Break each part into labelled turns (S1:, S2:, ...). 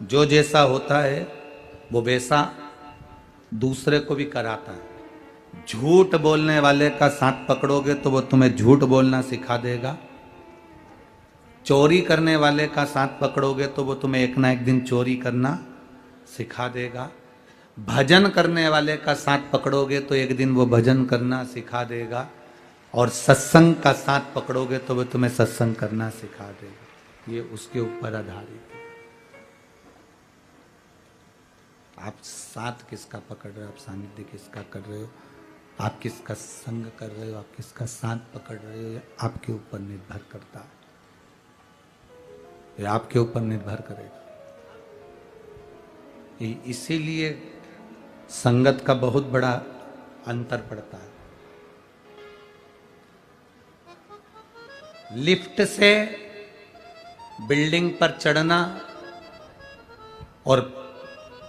S1: जो जैसा होता है वो वैसा दूसरे को भी कराता है। झूठ बोलने वाले का साथ पकड़ोगे तो वो तुम्हें झूठ बोलना सिखा देगा। चोरी करने वाले का साथ पकड़ोगे तो वो तुम्हें एक ना एक दिन चोरी करना सिखा देगा। भजन करने वाले का साथ पकड़ोगे तो एक दिन वो भजन करना सिखा देगा। और सत्संग का साथ पकड़ोगे तो वो तुम्हें सत्संग करना सिखा देगा। ये उसके ऊपर आधारित है। आप साथ किसका पकड़ रहे हो, आप सानिध्य किसका कर रहे हो, आप किसका संग कर रहे हो, आप किसका साथ पकड़ रहे हो, ये आपके ऊपर निर्भर करता है। ये आपके ऊपर निर्भर करेगा। इसीलिए संगत का बहुत बड़ा अंतर पड़ता है। लिफ्ट से बिल्डिंग पर चढ़ना और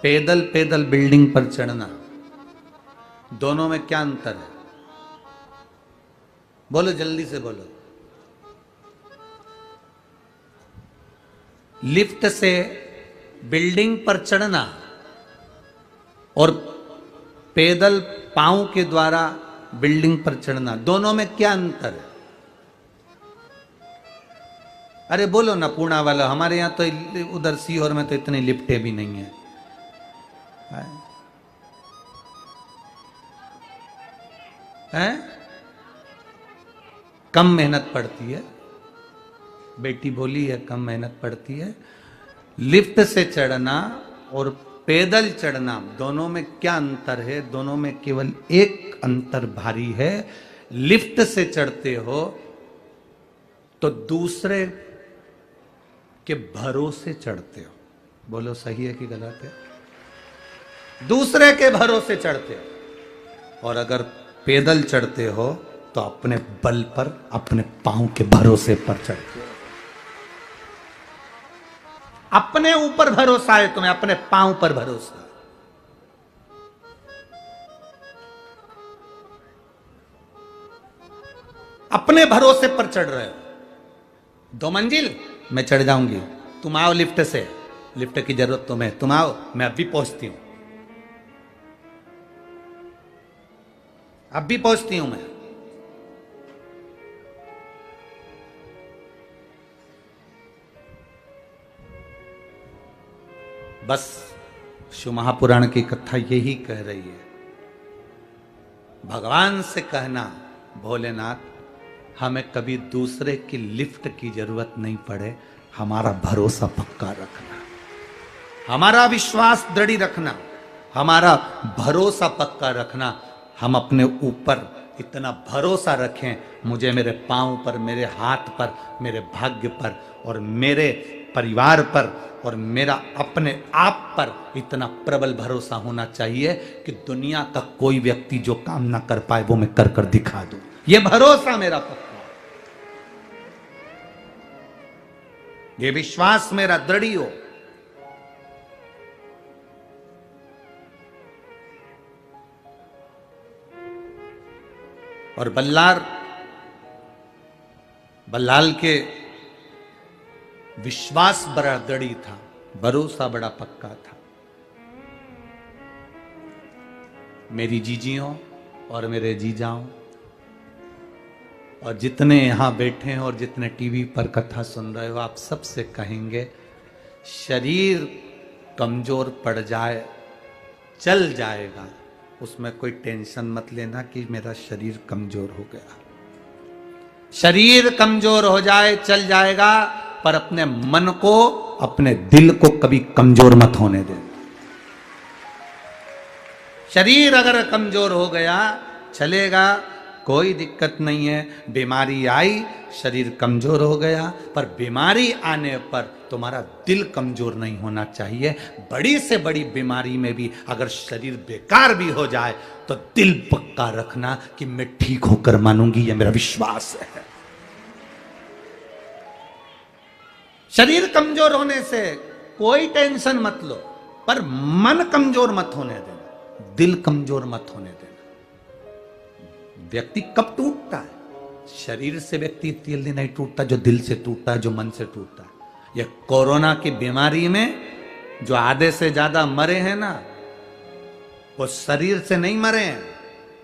S1: पैदल पैदल बिल्डिंग पर चढ़ना, दोनों में क्या अंतर है? बोलो, जल्दी से बोलो। लिफ्ट से बिल्डिंग पर चढ़ना और पैदल पांव के द्वारा बिल्डिंग पर चढ़ना, दोनों में क्या अंतर है? अरे बोलो ना पूर्णा वाला। हमारे यहां तो उधर सीहोर में तो इतनी लिफ्टें भी नहीं है। हैं? कम मेहनत पड़ती है। बेटी बोली है कम मेहनत पड़ती है। लिफ्ट से चढ़ना और पैदल चढ़ना, दोनों में क्या अंतर है? दोनों में केवल एक अंतर भारी है। लिफ्ट से चढ़ते हो तो दूसरे के भरोसे चढ़ते हो। बोलो सही है कि गलत है? दूसरे के भरोसे चढ़ते हो। और अगर पैदल चढ़ते हो तो अपने बल पर, अपने पांव के भरोसे पर चढ़ते हो। अपने ऊपर भरोसा है तुम्हें, अपने पांव पर भरोसा। अपने भरोसे पर चढ़ रहे हो। 2 मंजिल मैं चढ़ जाऊंगी, तुम आओ लिफ्ट से। लिफ्ट की जरूरत तुम्हें, तुम आओ, मैं अभी पहुंचती हूं, अभी पहुंचती हूं मैं। बस शिव महापुराण की कथा यही कह रही है। भगवान से कहना, भोलेनाथ हमें कभी दूसरे की लिफ्ट की जरूरत नहीं पड़े, हमारा भरोसा पक्का रखना, हमारा विश्वास दृढ़ रखना, हमारा भरोसा पक्का रखना। हम अपने ऊपर इतना भरोसा रखें, मुझे मेरे पांव पर, मेरे हाथ पर, मेरे भाग्य पर और मेरे परिवार पर और मेरा अपने आप पर इतना प्रबल भरोसा होना चाहिए कि दुनिया का कोई व्यक्ति जो काम ना कर पाए वो मैं कर कर दिखा दूं। ये भरोसा मेरा पक्का, ये विश्वास मेरा दृढ़ हो। और बल्लाल के विश्वास बड़ा दृढ़ था, भरोसा बड़ा पक्का था। मेरी जीजियों और मेरे जीजाओं और जितने यहां बैठे हैं और जितने टीवी पर कथा सुन रहे हो, आप सबसे कहेंगे शरीर कमजोर पड़ जाए चल जाएगा, उसमें कोई टेंशन मत लेना कि मेरा शरीर कमजोर हो गया। शरीर कमजोर हो जाए चल जाएगा, पर अपने मन को, अपने दिल को कभी कमजोर मत होने देना। शरीर अगर कमजोर हो गया चलेगा, कोई दिक्कत नहीं है। बीमारी आई, शरीर कमजोर हो गया, पर बीमारी आने पर तुम्हारा दिल कमजोर नहीं होना चाहिए। बड़ी से बड़ी बीमारी में भी अगर शरीर बेकार भी हो जाए तो दिल पक्का रखना कि मैं ठीक होकर मानूंगी, यह मेरा विश्वास है। शरीर कमजोर होने से कोई टेंशन मत लो, पर मन कमजोर मत होने देना, दिल कमजोर मत होने देना। व्यक्ति कब टूटता है? शरीर से व्यक्ति जल्दी नहीं टूटता, जो दिल से टूटता है, जो मन से टूटता है। यह कोरोना की बीमारी में जो आधे से ज्यादा मरे हैं ना, वो शरीर से नहीं मरे हैं।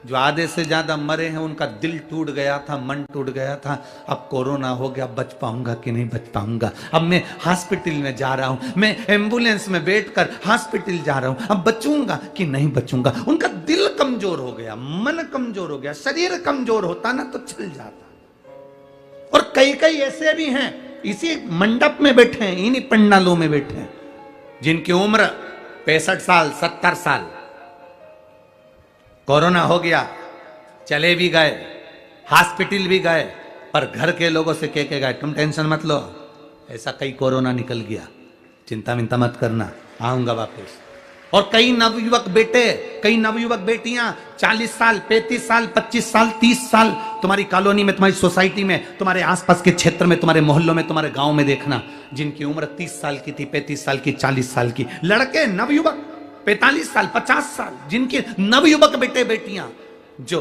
S1: जो आधे से ज्यादा मरे हैं उनका दिल टूट गया था, मन टूट गया था। अब कोरोना हो गया, बच पाऊंगा कि नहीं बच पाऊंगा। अब मैं हॉस्पिटल में जा रहा हूं, मैं एम्बुलेंस में बैठकर हॉस्पिटल जा रहा हूं, अब बचूंगा कि नहीं बचूंगा। उनका दिल कमजोर हो गया, मन कमजोर हो गया। शरीर कमजोर होता ना तो चल जाता। और कई कई ऐसे भी हैं, इसी मंडप में बैठे हैं, इन्हीं पंडालों में बैठे हैं, जिनकी उम्र 65 साल 70 साल। कोरोना हो गया, चले भी गए, हॉस्पिटल भी गए, पर घर के लोगों से कह के गए तुम टेंशन मत लो, ऐसा कई कोरोना निकल गया, चिंता मिंता मत करना, आऊंगा वापस। और कई नवयुवक बेटे, कई नवयुवक बेटियां 40 साल 35 साल 25 साल 30 साल, तुम्हारी कॉलोनी में, तुम्हारी सोसाइटी में, तुम्हारे आसपास के क्षेत्र में, तुम्हारे मोहल्लों में, तुम्हारे गांव में देखना, जिनकी उम्र 30 साल की थी, 35 साल की, 40 साल की, लड़के नवयुवक 45 साल 50 साल, जिनके नवयुवक बेटे बेटियां जो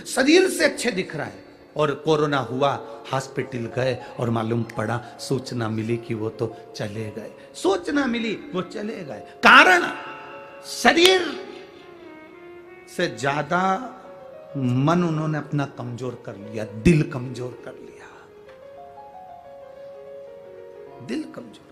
S1: शरीर से अच्छे दिख रहा है, और कोरोना हुआ, हॉस्पिटल गए और मालूम पड़ा, सूचना मिली कि वो तो चले गए। सूचना मिली वो चले गए। कारण शरीर से ज्यादा मन उन्होंने अपना कमजोर कर लिया, दिल कमजोर कर लिया, दिल कमजोर।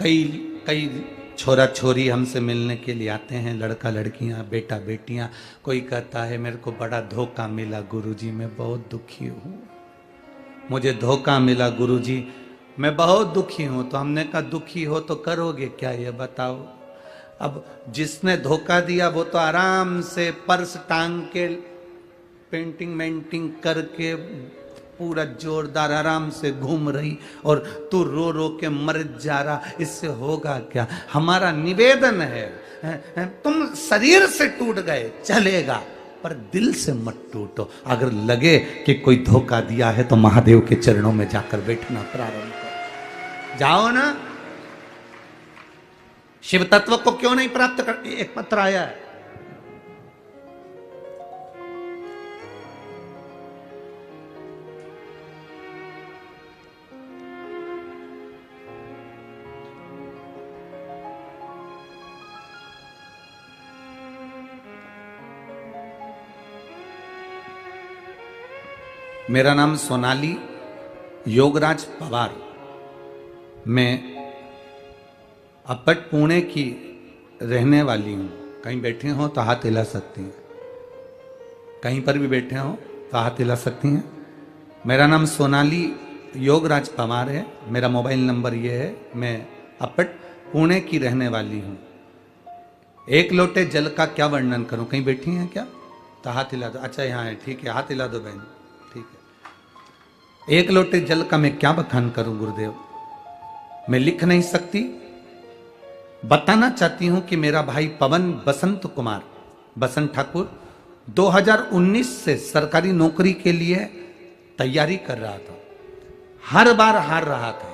S1: कई कई छोरा छोरी हमसे मिलने के लिए आते हैं, लड़का लड़कियां, बेटा बेटियां। कोई कहता है मेरे को बड़ा धोखा मिला गुरुजी, मैं बहुत दुखी हूं, मुझे धोखा मिला गुरुजी, मैं बहुत दुखी हूं। तो हमने कहा दुखी हो तो करोगे क्या ये बताओ। अब जिसने धोखा दिया वो तो आराम से पर्स टांग के पेंटिंग मेंटिंग करके पूरा जोरदार आराम से घूम रही, और तू रो रो के मर जा रहा, इससे होगा क्या। हमारा निवेदन है तुम शरीर से टूट गए चलेगा, पर दिल से मत टूटो। अगर लगे कि कोई धोखा दिया है तो महादेव के चरणों में जाकर बैठना प्रारंभ करो। जाओ ना, शिव तत्व को क्यों नहीं प्राप्त कर। एक पत्र आया है, मेरा नाम सोनाली योगराज पवार, मैं अपट पुणे की रहने वाली हूँ। कहीं बैठे हो तो हाथ हिला सकती हैं, कहीं पर भी बैठे हो तो हाथ हिला सकती हैं। मेरा नाम सोनाली योगराज पवार है, मेरा मोबाइल नंबर ये है, मैं अपट पुणे की रहने वाली हूँ। एक लोटे जल का क्या वर्णन करूँ, कहीं बैठी हैं क्या तो हाथ हिला दो। अच्छा यहाँ है, ठीक है, हाथ हिला दो बहन, ठीक है। एक लोटे जल का मैं क्या बखान करूं गुरुदेव, मैं लिख नहीं सकती। बताना चाहती हूं कि मेरा भाई पवन बसंत कुमार बसंत ठाकुर 2019 से सरकारी नौकरी के लिए तैयारी कर रहा था, हर बार हार रहा था।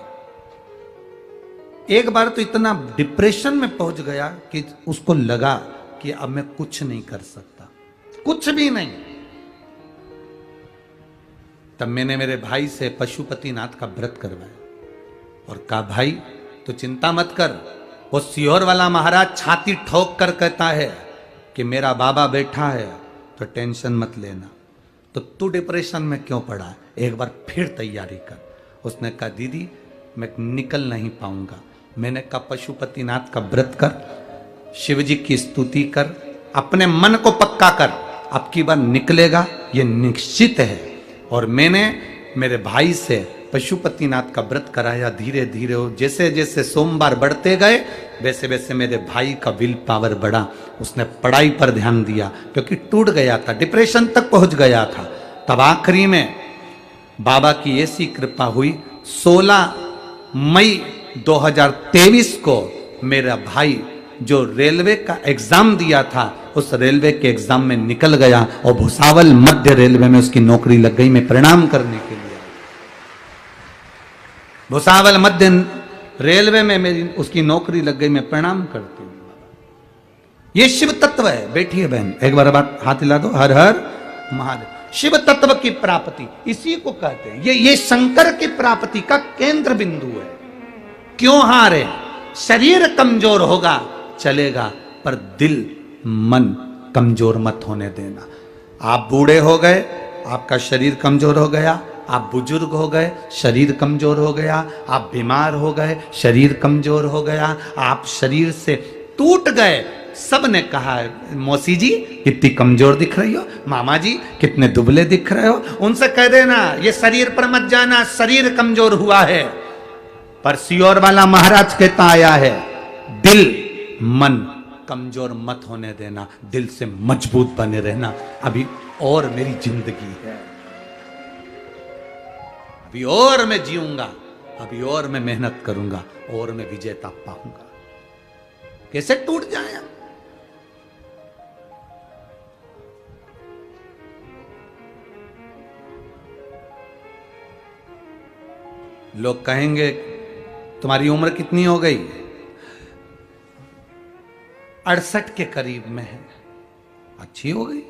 S1: एक बार तो इतना डिप्रेशन में पहुंच गया कि उसको लगा कि अब मैं कुछ नहीं कर सकता, कुछ भी नहीं। तब मैंने मेरे भाई से पशुपतिनाथ का व्रत करवाया और कहा भाई तो चिंता मत कर, वो सियोर वाला महाराज छाती ठोक कर कहता है कि मेरा बाबा बैठा है तो टेंशन मत लेना, तो तू डिप्रेशन में क्यों पड़ा है, एक बार फिर तैयारी कर। उसने कहा दीदी मैं निकल नहीं पाऊंगा। मैंने कहा पशुपतिनाथ का व्रत कर, शिव जी की स्तुति कर, अपने मन को पक्का कर, अब की बार निकलेगा ये निश्चित है। और मैंने मेरे भाई से पशुपतिनाथ का व्रत कराया। धीरे धीरे जैसे जैसे सोमवार बढ़ते गए वैसे वैसे मेरे भाई का विल पावर बढ़ा। उसने पढ़ाई पर ध्यान दिया क्योंकि टूट गया था, डिप्रेशन तक पहुंच गया था। तब आखिरी में बाबा की ऐसी कृपा हुई, 16 मई 2023 को मेरा भाई जो रेलवे का एग्जाम दिया था उस रेलवे के एग्जाम में निकल गया और भुसावल मध्य रेलवे में उसकी नौकरी लग गई। मैं प्रणाम करने के लिए भुसावल मध्य रेलवे में मेरी उसकी नौकरी लग गई, मैं प्रणाम करती हूँ। ये शिव तत्व है। बैठिए बहन, एक बार बात हाथ हिला दो। हर हर महादेव। शिव तत्व की प्राप्ति, इसी को कहते हैं। ये शंकर की प्राप्ति का केंद्र बिंदु है। क्यों हारे? शरीर कमजोर होगा चलेगा, पर दिल मन कमजोर मत होने देना। आप बूढ़े हो गए, आपका शरीर कमजोर हो गया, आप बुजुर्ग हो गए, शरीर कमजोर हो गया, आप बीमार हो गए, शरीर कमजोर हो गया, आप शरीर से टूट गए। सब ने कहा, मौसी जी कितनी कमजोर दिख रही हो, मामा जी कितने दुबले दिख रहे हो। उनसे कह देना ये शरीर पर मत जाना, शरीर कमजोर हुआ है। पर सियोर वाला महाराज कहता आया है, दिल मन कमजोर मत होने देना, दिल से मजबूत बने रहना। अभी और मेरी जिंदगी है, अभी और मैं जीऊंगा, अभी और मैं मेहनत करूंगा, और मैं विजेता पाऊंगा। कैसे टूट जाए? लोग कहेंगे तुम्हारी उम्र कितनी हो गई? 68 के करीब में है। अच्छी हो गई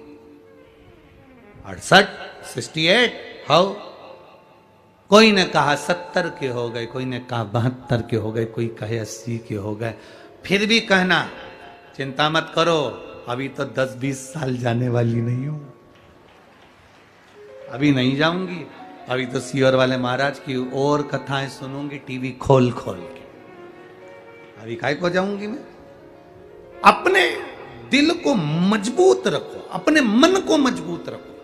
S1: 68, 68 हो। कोई ने कहा 70 के हो गए, कोई ने कहा 72 के हो गए, कोई कहे 80 के हो गए। फिर भी कहना चिंता मत करो, अभी तो 10-20 साल जाने वाली नहीं हूं, अभी नहीं जाऊंगी। अभी तो सियोर वाले महाराज की और कथाएं सुनूंगी टीवी खोल खोल के। अभी काय को जाऊंगी मैं? अपने दिल को मजबूत रखो, अपने मन को मजबूत रखो।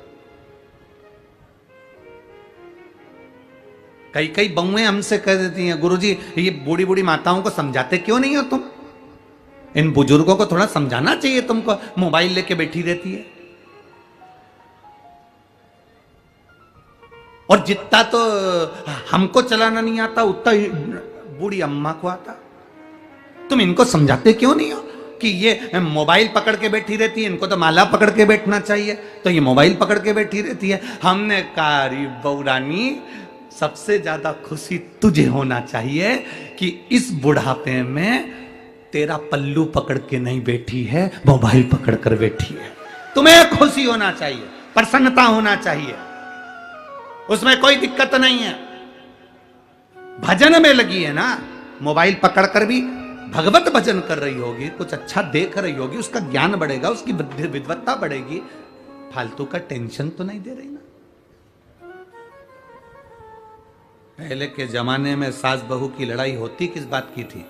S1: कई कई बहुएं हमसे कह देती हैं, गुरुजी ये बूढ़ी बूढ़ी माताओं को समझाते क्यों नहीं हो तुम? इन बुजुर्गों को थोड़ा समझाना चाहिए, तुमको मोबाइल लेके बैठी रहती है। और जितना तो हमको चलाना नहीं आता उतना ही बूढ़ी अम्मा को आता। तुम इनको समझाते क्यों नहीं हो कि ये मोबाइल पकड़ के बैठी रहती है, इनको तो माला पकड़ के बैठना चाहिए, तो ये मोबाइल पकड़ के बैठी रहती है। हमने कहा बहू रानी, सबसे ज्यादा खुशी तुझे होना चाहिए कि इस बुढ़ापे में तेरा पल्लू पकड़ के नहीं बैठी है, मोबाइल पकड़ कर बैठी है। तुम्हें खुशी होना चाहिए, प्रसन्नता होना चाहिए, उसमें कोई दिक्कत नहीं है। भजन में लगी है ना, मोबाइल पकड़कर भी भगवत भजन कर रही होगी, कुछ अच्छा देख रही होगी, उसका ज्ञान बढ़ेगा, उसकी विद्वत्ता बढ़ेगी। फालतू का टेंशन तो नहीं दे रही ना। पहले के जमाने में सास बहू की लड़ाई होती किस बात की थी?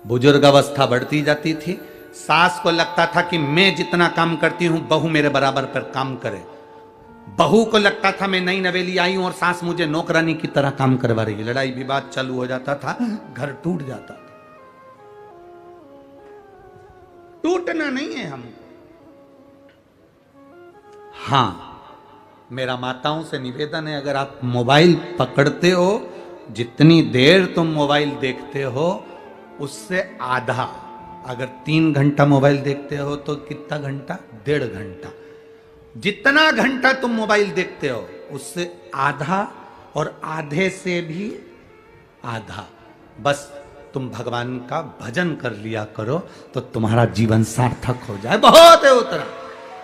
S1: बुजुर्ग अवस्था बढ़ती जाती थी, सास को लगता था कि मैं जितना काम करती हूं बहू मेरे बराबर पर काम करे। बहू को लगता था मैं नई नवेली आई हूं और सास मुझे नौकरानी की तरह काम करवा रही है। लड़ाई विवाद चालू हो जाता था, घर टूट जाता था। टूटना नहीं है हम। हां, मेरा माताओं से निवेदन है, अगर आप मोबाइल पकड़ते हो, जितनी देर तुम मोबाइल देखते हो उससे आधा, अगर 3 घंटा मोबाइल देखते हो तो कितना घंटा? 1.5 घंटा। जितना घंटा तुम मोबाइल देखते हो उससे आधा, और आधे से भी आधा बस तुम भगवान का भजन कर लिया करो तो तुम्हारा जीवन सार्थक हो जाए। बहुत है उतना।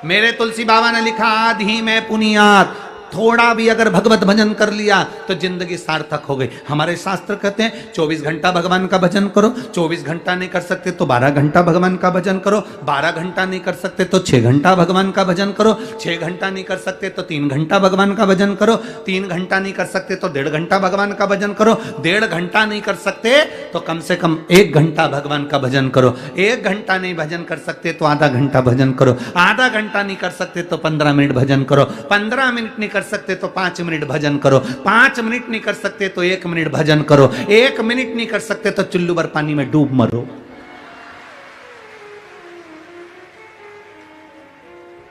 S1: मेरे तुलसी बाबा ने लिखा, आधी में पुनियात, थोड़ा भी अगर भगवत भजन कर लिया तो जिंदगी सार्थक हो गई। हमारे शास्त्र कहते हैं 24 घंटा भगवान का भजन करो। 24 घंटा नहीं कर सकते तो 12 घंटा भगवान का भजन करो। 12 घंटा नहीं कर सकते तो 6 घंटा भगवान का भजन करो। 6 घंटा नहीं कर सकते तो 3 घंटा भगवान का भजन करो। 3 घंटा नहीं कर सकते तो 1.5 घंटा भगवान का भजन करो। 1.5 घंटा नहीं कर सकते तो कम से कम 1 घंटा भगवान का भजन करो। 1 घंटा नहीं भजन कर सकते तो आधा घंटा भजन करो। आधा घंटा नहीं कर सकते तो 15 मिनट भजन करो। 15 मिनट नहीं कर सकते तो 5 मिनट भजन करो। 5 मिनट नहीं कर सकते तो 1 मिनट भजन करो। 1 मिनट नहीं कर सकते तो चुल्लू भर पानी में डूब मरो।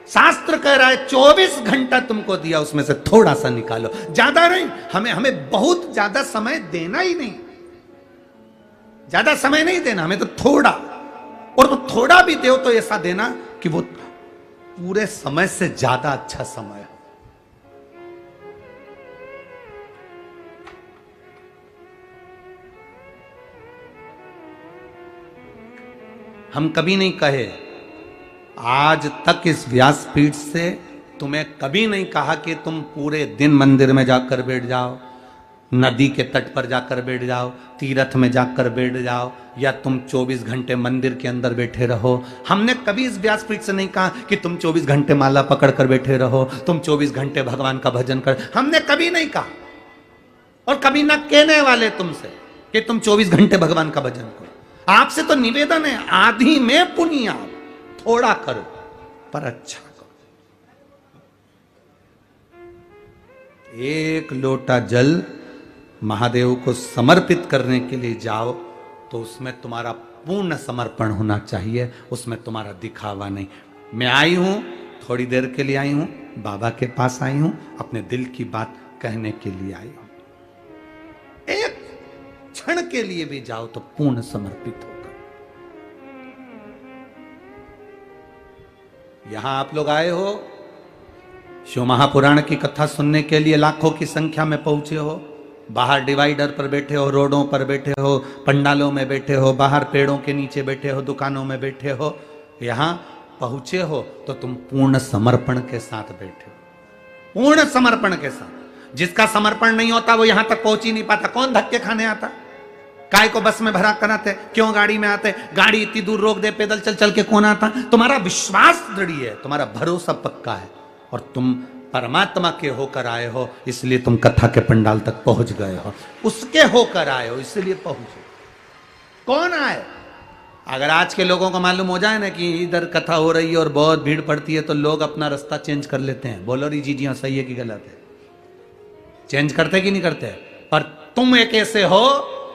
S1: शास्त्र कह रहा है 24 घंटा तुमको दिया, उसमें से थोड़ा सा निकालो, ज्यादा नहीं। हमें बहुत ज्यादा समय देना ही नहीं, ज्यादा समय नहीं देना हमें, तो थोड़ा, और तो थोड़ा भी दो तो ऐसा देना कि वो पूरे समय से ज्यादा अच्छा समय हो। हम कभी नहीं कहे, आज तक इस व्यासपीठ से तुम्हें कभी नहीं कहा कि तुम पूरे दिन मंदिर में जाकर बैठ जाओ, नदी के तट पर जाकर बैठ जाओ, तीर्थ में जाकर बैठ जाओ, या तुम 24 घंटे मंदिर के अंदर बैठे रहो। हमने कभी इस व्यासपीठ से नहीं कहा कि तुम 24 घंटे माला पकड़ कर बैठे रहो, तुम 24 घंटे भगवान का भजन कर। हमने कभी नहीं कहा और कभी ना कहने वाले तुमसे कि तुम 24 घंटे भगवान का भजन करो। आपसे तो निवेदन है, आधी में पुण्य आप थोड़ा करो पर अच्छा करो। एक लोटा जल महादेव को समर्पित करने के लिए जाओ तो उसमें तुम्हारा पूर्ण समर्पण होना चाहिए, उसमें तुम्हारा दिखावा नहीं। मैं आई हूं, थोड़ी देर के लिए आई हूं, बाबा के पास आई हूं, अपने दिल की बात कहने के लिए आई हूं। एक क्षण के लिए भी जाओ तो पूर्ण समर्पित होकर। यहां आप लोग आए हो, शिव महापुराण की कथा सुनने के लिए लाखों की संख्या में पहुंचे हो। बाहर डिवाइडर पर बैठे हो, रोडों पर बैठे हो, पंडालों में बैठे हो, बाहर पेड़ों के नीचे बैठे हो, दुकानों में बैठे हो। यहां पहुंचे हो तो तुम पूर्ण समर्पण के साथ बैठे हो, पूर्ण समर्पण के साथ। जिसका समर्पण नहीं होता वो यहां तक पहुंच ही नहीं पाता। कौन धक्के खाने आता? काय को बस में भरा कराते, क्यों गाड़ी में आते? गाड़ी इतनी दूर रोक दे, पैदल चल चल के कौन आता? तुम्हारा विश्वास दृढ़ है, तुम्हारा भरोसा पक्का है और तुम परमात्मा के होकर आए हो, इसलिए तुम कथा के पंडाल तक पहुंच गए हो। उसके होकर आए हो इसलिए पहुंचे। कौन आए? अगर आज के लोगों को मालूम हो जाए ना कि इधर कथा हो रही है और बहुत भीड़ पड़ती है तो लोग अपना रास्ता चेंज कर लेते हैं। बोलो री जी हाँ सही है कि गलत है? चेंज करते कि नहीं करते? पर तुम एक ऐसे हो,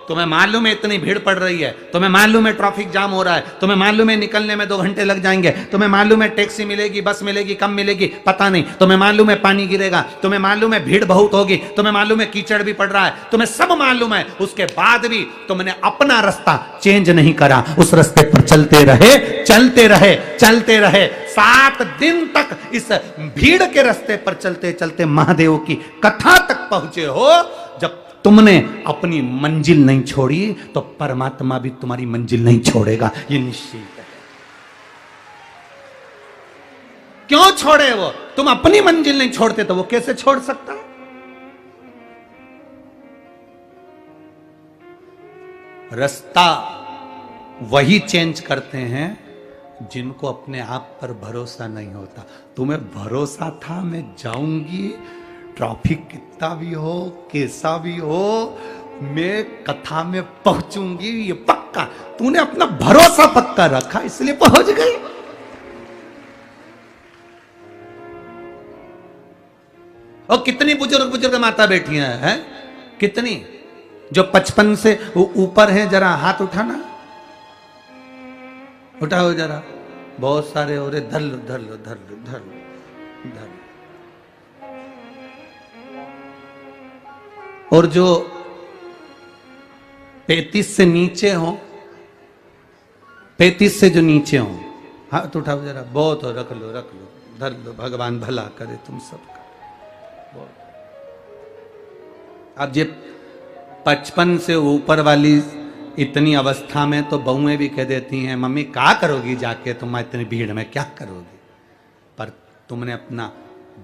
S1: तुम्हें मालूम है इतनी भीड़ पड़ रही है, तुम्हें मालूम है ट्रैफिक जाम हो रहा है, तुम्हें मालूम है निकलने में 2 घंटे लग जाएंगे, तुम्हें मालूम है टैक्सी मिलेगी, बस मिलेगी, कम मिलेगी, पता नहीं, तुम्हें मालूम है पानी गिरेगा, तुम्हें मालूम है भीड़ बहुत होगी, तुम्हें मालूम है कीचड़ भी पड़ रहा है, तुम्हें सब मालूम है। उसके बाद भी तुमने अपना रास्ता चेंज नहीं करा, उस रास्ते पर चलते रहे, चलते रहे, चलते रहे। 7 दिन तक इस भीड़ के रास्ते पर चलते चलते महादेव की कथा तक पहुंचे हो। जब तुमने अपनी मंजिल नहीं छोड़ी तो परमात्मा भी तुम्हारी मंजिल नहीं छोड़ेगा, ये निश्चित है। क्यों छोड़े वो? तुम अपनी मंजिल नहीं छोड़ते तो वो कैसे छोड़ सकता? रास्ता वही चेंज करते हैं जिनको अपने आप पर भरोसा नहीं होता। तुम्हें भरोसा था मैं जाऊंगी, ट्रैफिक कितना भी हो, कैसा भी हो, मैं कथा में पहुंचूंगी, ये पक्का। तूने अपना भरोसा पक्का रखा इसलिए पहुंच गई। और कितनी बुजुर्ग बुजुर्ग माता बैठी हैं, कितनी जो 55 से ऊपर है। जरा हाथ उठाना, उठाओ जरा। बहुत सारे हो रहे, धर लो धर लो धर लो धर लो धर लो। और जो 35 से नीचे हो, 35 से जो नीचे हो, हाथ उठाओ जरा। बहुत हो, रख लो रख लो, धर लो। भगवान भला करे तुम सबका। अब ये 55 से ऊपर वाली इतनी अवस्था में तो बहुएं भी कह देती हैं, मम्मी क्या करोगी जाके, तुम इतनी भीड़ में क्या करोगी? पर तुमने अपना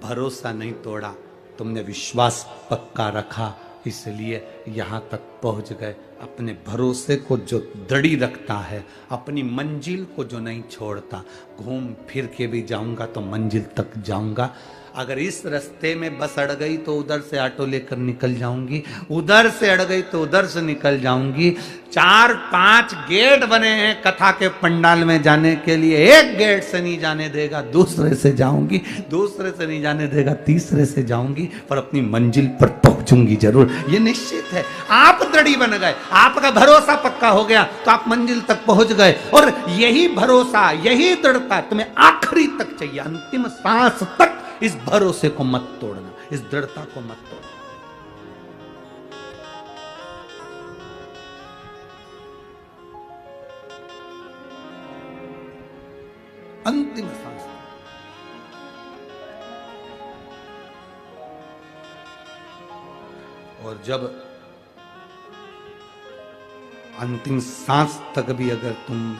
S1: भरोसा नहीं तोड़ा, तुमने विश्वास पक्का रखा, इसलिए यहाँ तक पहुँच गए। अपने भरोसे को जो दृढ़ी रखता है, अपनी मंजिल को जो नहीं छोड़ता, घूम फिर के भी जाऊंगा तो मंजिल तक जाऊंगा। अगर इस रास्ते में बस अड़ गई तो उधर से ऑटो लेकर निकल जाऊंगी, उधर से अड़ गई तो उधर से निकल जाऊंगी। 4-5 गेट बने हैं कथा के पंडाल में जाने के लिए। एक गेट से नहीं जाने देगा, दूसरे से जाऊंगी, दूसरे से नहीं जाने देगा, तीसरे से जाऊंगी, पर अपनी मंजिल पर पहुंचूंगी जरूर, ये निश्चित है। आप दृढ़ी बन गए, आपका भरोसा पक्का हो गया तो आप मंजिल तक पहुंच गए। और यही भरोसा, यही दृढ़ता तुम्हें आखिरी तक चाहिए, अंतिम सांस तक। इस भरोसे को मत तोड़ना, इस दृढ़ता को मत तोड़ना। अंतिम सांस। और जब अंतिम सांस तक भी अगर तुम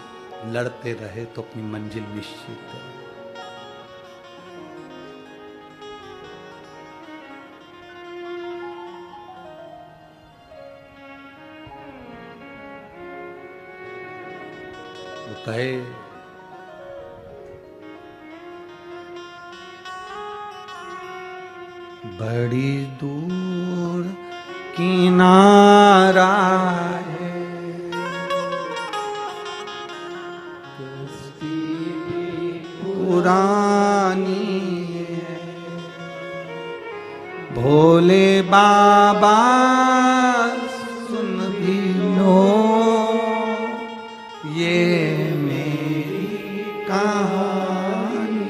S1: लड़ते रहे तो अपनी मंजिल निश्चित है। कहे बड़ी दूर किनारा है, कश्ती पुरानी है, भोले बाबा सुन भी लो ये मेरी कहानी,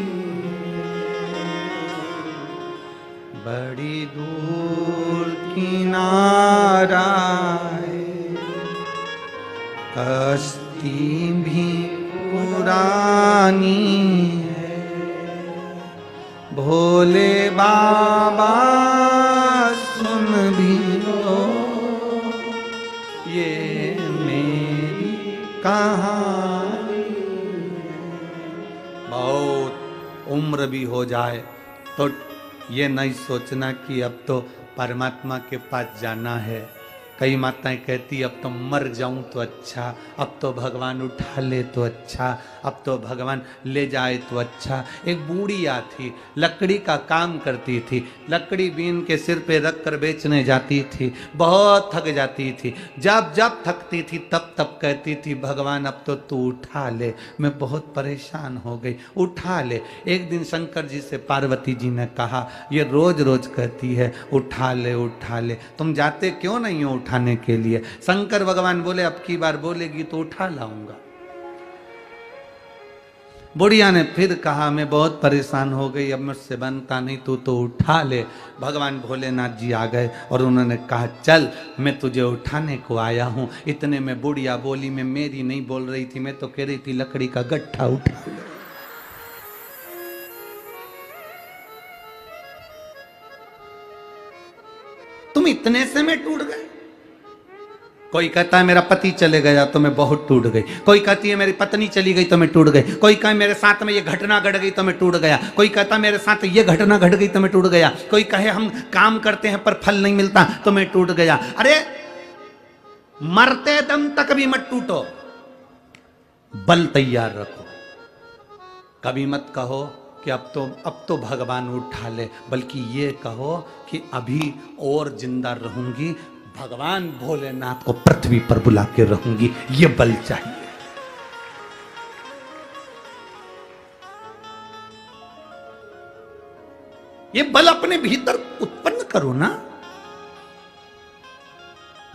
S1: बड़ी दूर किनारा है, कश्ती भी पुरानी है, भोले बाबा सुन भी लो ये मेरी कहानी। बहुत उम्र भी हो जाए तो ये नहीं सोचना कि अब तो परमात्मा के पास जाना है। कई माताएं कहती अब तो मर जाऊं तो अच्छा, अब तो भगवान उठा ले तो अच्छा, अब तो भगवान ले जाए तो अच्छा। एक बूढ़िया थी, लकड़ी का काम करती थी, लकड़ी बीन के सिर पे रख कर बेचने जाती थी, बहुत थक जाती थी। जब जब थकती थी तब तब कहती थी भगवान अब तो तू उठा ले, मैं बहुत परेशान हो गई, उठा ले। एक दिन शंकर जी से पार्वती जी ने कहा ये रोज रोज कहती है उठा ले उठा ले, तुम जाते क्यों नहीं हो उठाने के लिए? शंकर भगवान बोले अब की बार बोलेगी तो उठा लाऊंगा। बुढ़िया ने फिर कहा मैं बहुत परेशान हो गई, अब मुझसे बनता नहीं, तू तो उठा ले। भगवान भोलेनाथ जी आ गए और उन्होंने कहा चल मैं तुझे उठाने को आया हूं। इतने में बुढ़िया बोली, मैं मेरी नहीं बोल रही थी, मैं तो कह रही थी लकड़ी का गट्ठा उठा ले। तुम इतने से में टूट गए। कोई कहता है मेरा पति चले गया तो मैं बहुत टूट गई, कोई कहती है मेरी पत्नी चली गई तो मैं टूट गई, कोई कहे मेरे साथ में ये घटना घट गई तो मैं टूट गया, कोई कहता मेरे साथ ये घटना घट गई तो मैं टूट गया, कोई कहे हम काम करते हैं पर फल नहीं मिलता तो मैं टूट गया। अरे मरते दम तक भी मत टूटो, बल तैयार रखो। कभी मत कहो कि अब तो भगवान उठा ले, बल्कि ये कहो कि अभी और जिंदा रहूंगी, भगवान भोलेनाथ को पृथ्वी पर बुला के रहूंगी, ये बल चाहिए। ये बल अपने भीतर उत्पन्न करो ना।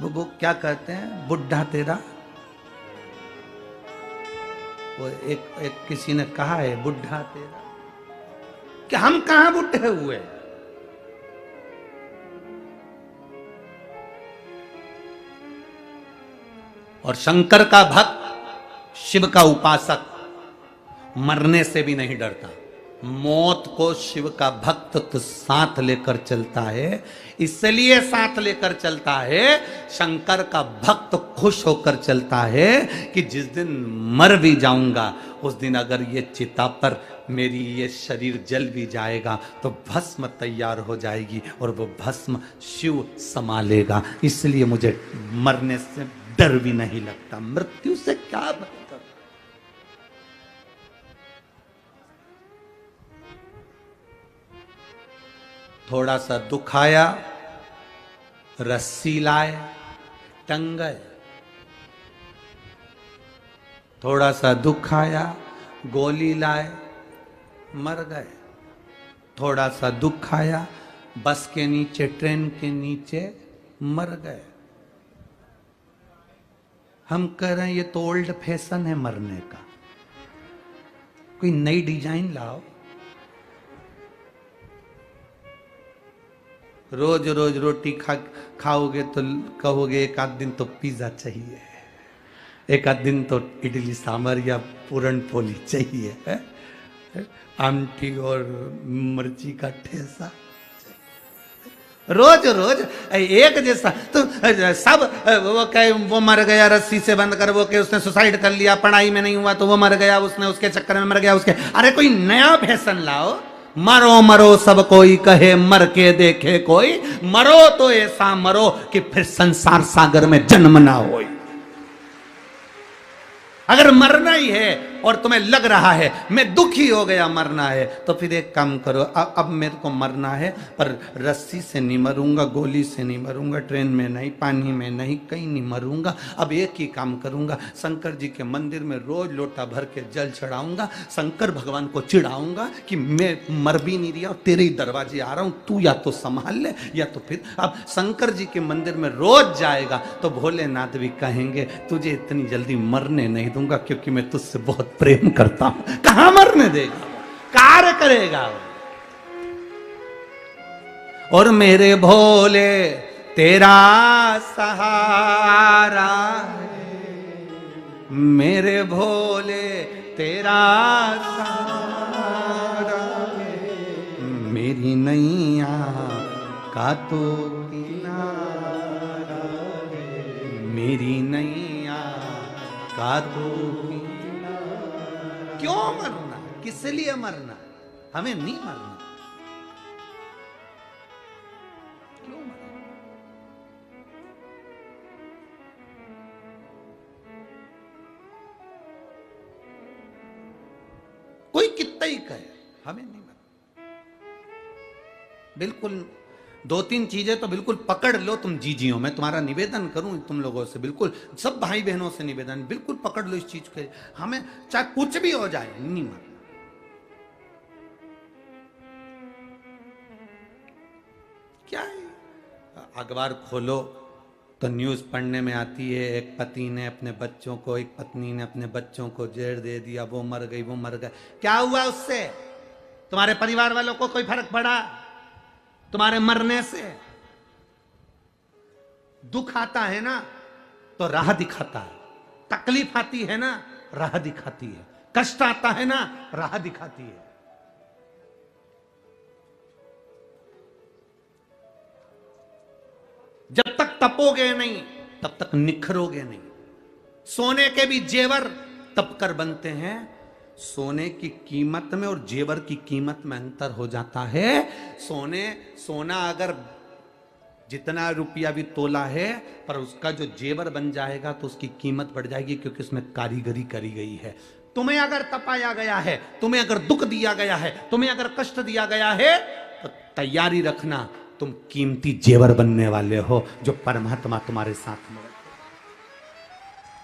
S1: वो क्या कहते हैं, बुढ़ा तेरा, वो एक किसी ने कहा है बुढ़ा तेरा, कि हम कहां बुढ़े हुए। और शंकर का भक्त, शिव का उपासक मरने से भी नहीं डरता। मौत को शिव का भक्त तो साथ लेकर चलता है, इसलिए साथ लेकर चलता है। शंकर का भक्त खुश होकर चलता है कि जिस दिन मर भी जाऊंगा उस दिन अगर ये चिता पर मेरी ये शरीर जल भी जाएगा तो भस्म तैयार हो जाएगी और वो भस्म शिव संभालेगा। इसलिए मुझे मरने से डर भी नहीं लगता, मृत्यु से क्या बचता। थोड़ा सा दुख आया, रस्सी लाए, टंग गए। थोड़ा सा दुख आया, गोली लाए, मर गए। थोड़ा सा दुख आया, बस के नीचे, ट्रेन के नीचे मर गए। हम कह रहे हैं ये तो ओल्ड फैशन है मरने का, कोई नई डिजाइन लाओ। रोज रोज रोटी खाओगे तो कहोगे एक आध दिन तो पिज्जा चाहिए, एक आध दिन तो इडली सांभर या पूरन पोली चाहिए, आमटी और मिर्ची का ठेसा। रोज रोज एक जैसा तो सब वो कहे वो मर गया रस्सी से बंद कर, वो कहे उसने सुसाइड कर लिया, पढ़ाई में नहीं हुआ तो वो मर गया, उसने उसके चक्कर में मर गया उसके। अरे कोई नया फैशन लाओ। मरो मरो सब कोई कहे, मर के देखे कोई, मरो तो ऐसा मरो कि फिर संसार सागर में जन्म ना हो। अगर मरना ही है और तुम्हें लग रहा है मैं दुखी हो गया मरना है, तो फिर एक काम करो, अब मेरे को मरना है पर रस्सी से नहीं मरूंगा, गोली से नहीं मरूंगा, ट्रेन में नहीं, पानी में नहीं, कहीं नहीं मरूंगा। अब एक ही काम करूंगा, शंकर जी के मंदिर में रोज लोटा भर के जल चढ़ाऊंगा, शंकर भगवान को चिढ़ाऊंगा कि मैं मर भी नहीं रहा, तेरे ही दरवाजे आ रहा हूं, तू या तो संभाल ले या तो फिर। अब शंकर जी के मंदिर में रोज जाएगा तो भोलेनाथ भी कहेंगे तुझे इतनी जल्दी मरने नहीं दूंगा, क्योंकि मैं तुझसे बहुत प्रेम करता हूं। कहां मरने देगा, कार्य करेगा। और मेरे भोले तेरा सहारा है, मेरे भोले तेरा सहारा है, मेरी नैया का तो किनारा है, मेरी नैया का तो किनारा। क्यों मरना, किस लिए मरना, हमें नहीं मरना। कोई कितना ही कहे, हमें नहीं मरना। बिल्कुल दो तीन चीजें तो बिल्कुल पकड़ लो तुम जीजियो। मैं तुम्हारा निवेदन करूं तुम लोगों से, बिल्कुल सब भाई बहनों से निवेदन, बिल्कुल पकड़ लो इस चीज के, हमें चाहे कुछ भी हो जाए नहीं मरना। क्या है, अखबार खोलो तो न्यूज पढ़ने में आती है, एक पति ने अपने बच्चों को, एक पत्नी ने अपने बच्चों को जहर दे दिया, वो मर गई, वो मर गए। क्या हुआ उससे, तुम्हारे परिवार वालों को कोई फर्क पड़ा तुम्हारे मरने से? दुख आता है ना तो राह दिखाता है, तकलीफ आती है ना राह दिखाती है, कष्ट आता है ना राह दिखाती है। जब तक तपोगे नहीं तब तक निखरोगे नहीं। सोने के भी जेवर तप कर बनते हैं, सोने की कीमत में और जेवर की कीमत में अंतर हो जाता है। सोना अगर जितना रुपया भी तोला है, पर उसका जो जेवर बन जाएगा तो उसकी कीमत बढ़ जाएगी, क्योंकि उसमें कारीगरी करी गई है। तुम्हें अगर तपाया गया है, तुम्हें अगर दुख दिया गया है, तुम्हें अगर कष्ट दिया गया है, तो तैयारी रखना, तुम कीमती जेवर बनने वाले हो, जो परमात्मा तुम्हारे साथ में।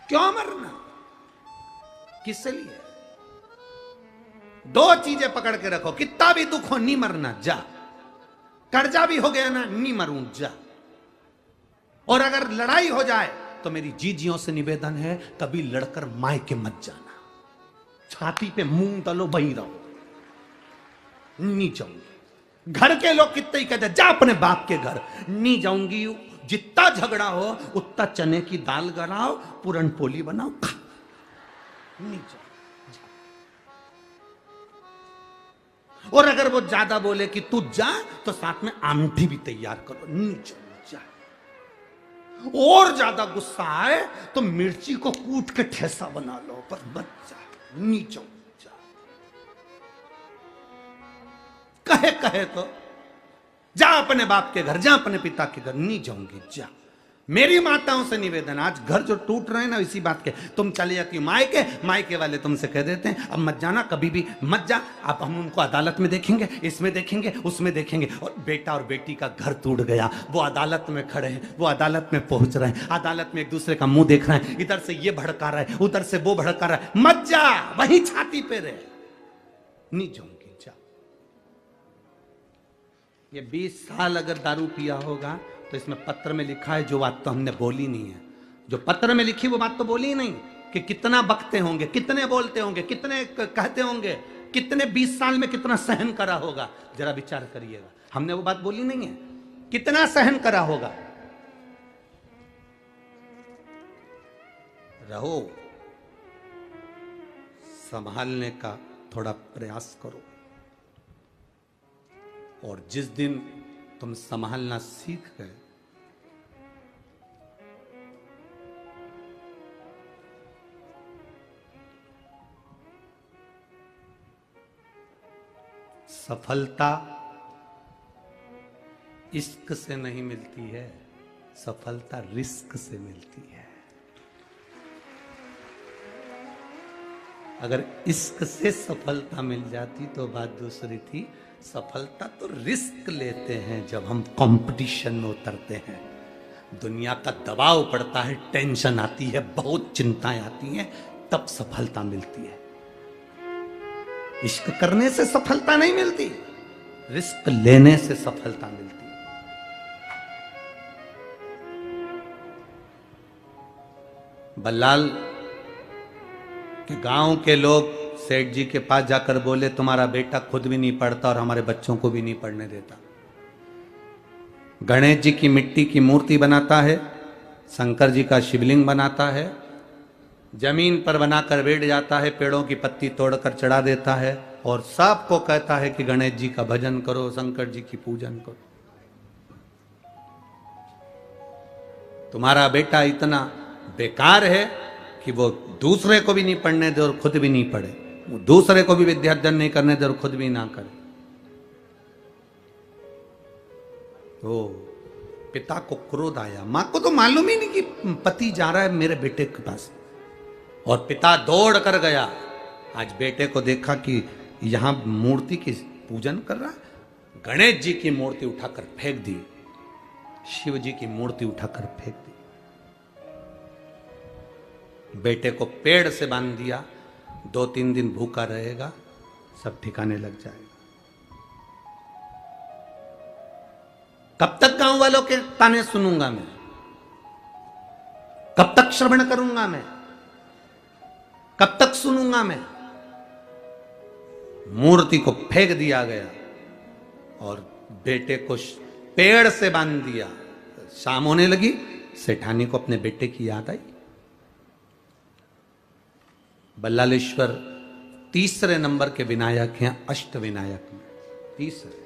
S1: क्यों मरना, किस लिए? दो चीजें पकड़ के रखो, कितना भी दुख हो नहीं मरना, जा। कर्जा भी हो गया ना, नहीं मरूं, जा। और अगर लड़ाई हो जाए तो मेरी जीजियों से निवेदन है, कभी लड़कर मायके मत जाना, छाती पे मुंह डालो, वहीं रहो, नहीं जाऊंगी। घर के लोग कितने ही कहते जा अपने बाप के घर, नहीं जाऊंगी। जितना झगड़ा हो उतना चने की दाल गलाओ, पूरन पोली बनाओ, खा, नहीं जाऊंगी। और अगर वो ज्यादा बोले कि तू जा, तो साथ में आमठी भी तैयार करो, नहीं जा। और ज्यादा गुस्सा आए तो मिर्ची को कूट के ठेसा बना लो, पर मत जा, नहीं जा। कहे तो जा अपने बाप के घर, जा अपने पिता के घर, नहीं जाऊंगी, जा। मेरी माताओं से निवेदन, आज घर जो टूट रहे हैं ना इसी बात के, तुम चले जाती हो मायके, मायके वाले तुमसे कह देते हैं अब मत जाना, कभी भी मत जा। अब हम उनको अदालत में देखेंगे, इसमें देखेंगे, उसमें देखेंगे। और बेटा और बेटी का घर टूट गया, वो अदालत में खड़े हैं, वो अदालत में पहुंच रहे हैं, अदालत में एक दूसरे का मुंह देख रहे हैं, इधर से ये भड़का रहा है, उधर से वो भड़का रहा है, मत जा, वही छाती पे रहे, नहीं जाऊंगी, जा। ये 20 साल अगर दारू पिया होगा तो इसमें पत्र में लिखा है जो बात तो हमने बोली नहीं है, जो पत्र में लिखी वो बात तो बोली ही नहीं, कि कितना बकते होंगे, कितने बोलते होंगे, कितने कहते होंगे, कितने 20 साल में कितना सहन करा होगा, जरा विचार करिएगा। हमने वो बात बोली नहीं है, कितना सहन करा होगा। रहो, संभालने का थोड़ा प्रयास करो, और जिस दिन तुम संभालना सीख गए, सफलता इश्क से नहीं मिलती है, सफलता रिस्क से मिलती है। अगर इश्क से सफलता मिल जाती तो बात दूसरी थी। सफलता तो रिस्क लेते हैं जब हम कंपटीशन में उतरते हैं। दुनिया का दबाव पड़ता है, टेंशन आती है, बहुत चिंताएं आती हैं, तब सफलता मिलती है। इश्क करने से सफलता नहीं मिलती, रिस्क लेने से सफलता मिलती है। बल्लाल के गांव के लोग सेठ जी के पास जाकर बोले, तुम्हारा बेटा खुद भी नहीं पढ़ता और हमारे बच्चों को भी नहीं पढ़ने देता। गणेश जी की मिट्टी की मूर्ति बनाता है, शंकर जी का शिवलिंग बनाता है, जमीन पर बनाकर बैठ जाता है, पेड़ों की पत्ती तोड़कर चढ़ा देता है और सबको कहता है कि गणेश जी का भजन करो, शंकर जी की पूजन करो। तुम्हारा बेटा इतना बेकार है कि वो दूसरे को भी नहीं पढ़ने दे और खुद भी नहीं पढ़े, वो दूसरे को भी विद्यार्जन नहीं करने दे और खुद भी ना करे। तो पिता को क्रोध आया। मां को तो मालूम ही नहीं कि पति जा रहा है मेरे बेटे के पास, और पिता दौड़ कर गया। आज बेटे को देखा कि यहां मूर्ति की पूजन कर रहा है। गणेश जी की मूर्ति उठाकर फेंक दी, शिव जी की मूर्ति उठाकर फेंक दी, बेटे को पेड़ से बांध दिया। 2-3 दिन भूखा रहेगा, सब ठिकाने लग जाएगा। कब तक गांव वालों के ताने सुनूंगा मैं? कब तक श्रवण करूंगा मैं? कब तक सुनूंगा मैं? मूर्ति को फेंक दिया गया और बेटे को पेड़ से बांध दिया। शाम होने लगी, सेठानी को अपने बेटे की याद आई। बल्लालेश्वर तीसरे नंबर के विनायक हैं अष्ट विनायक में, तीसरे।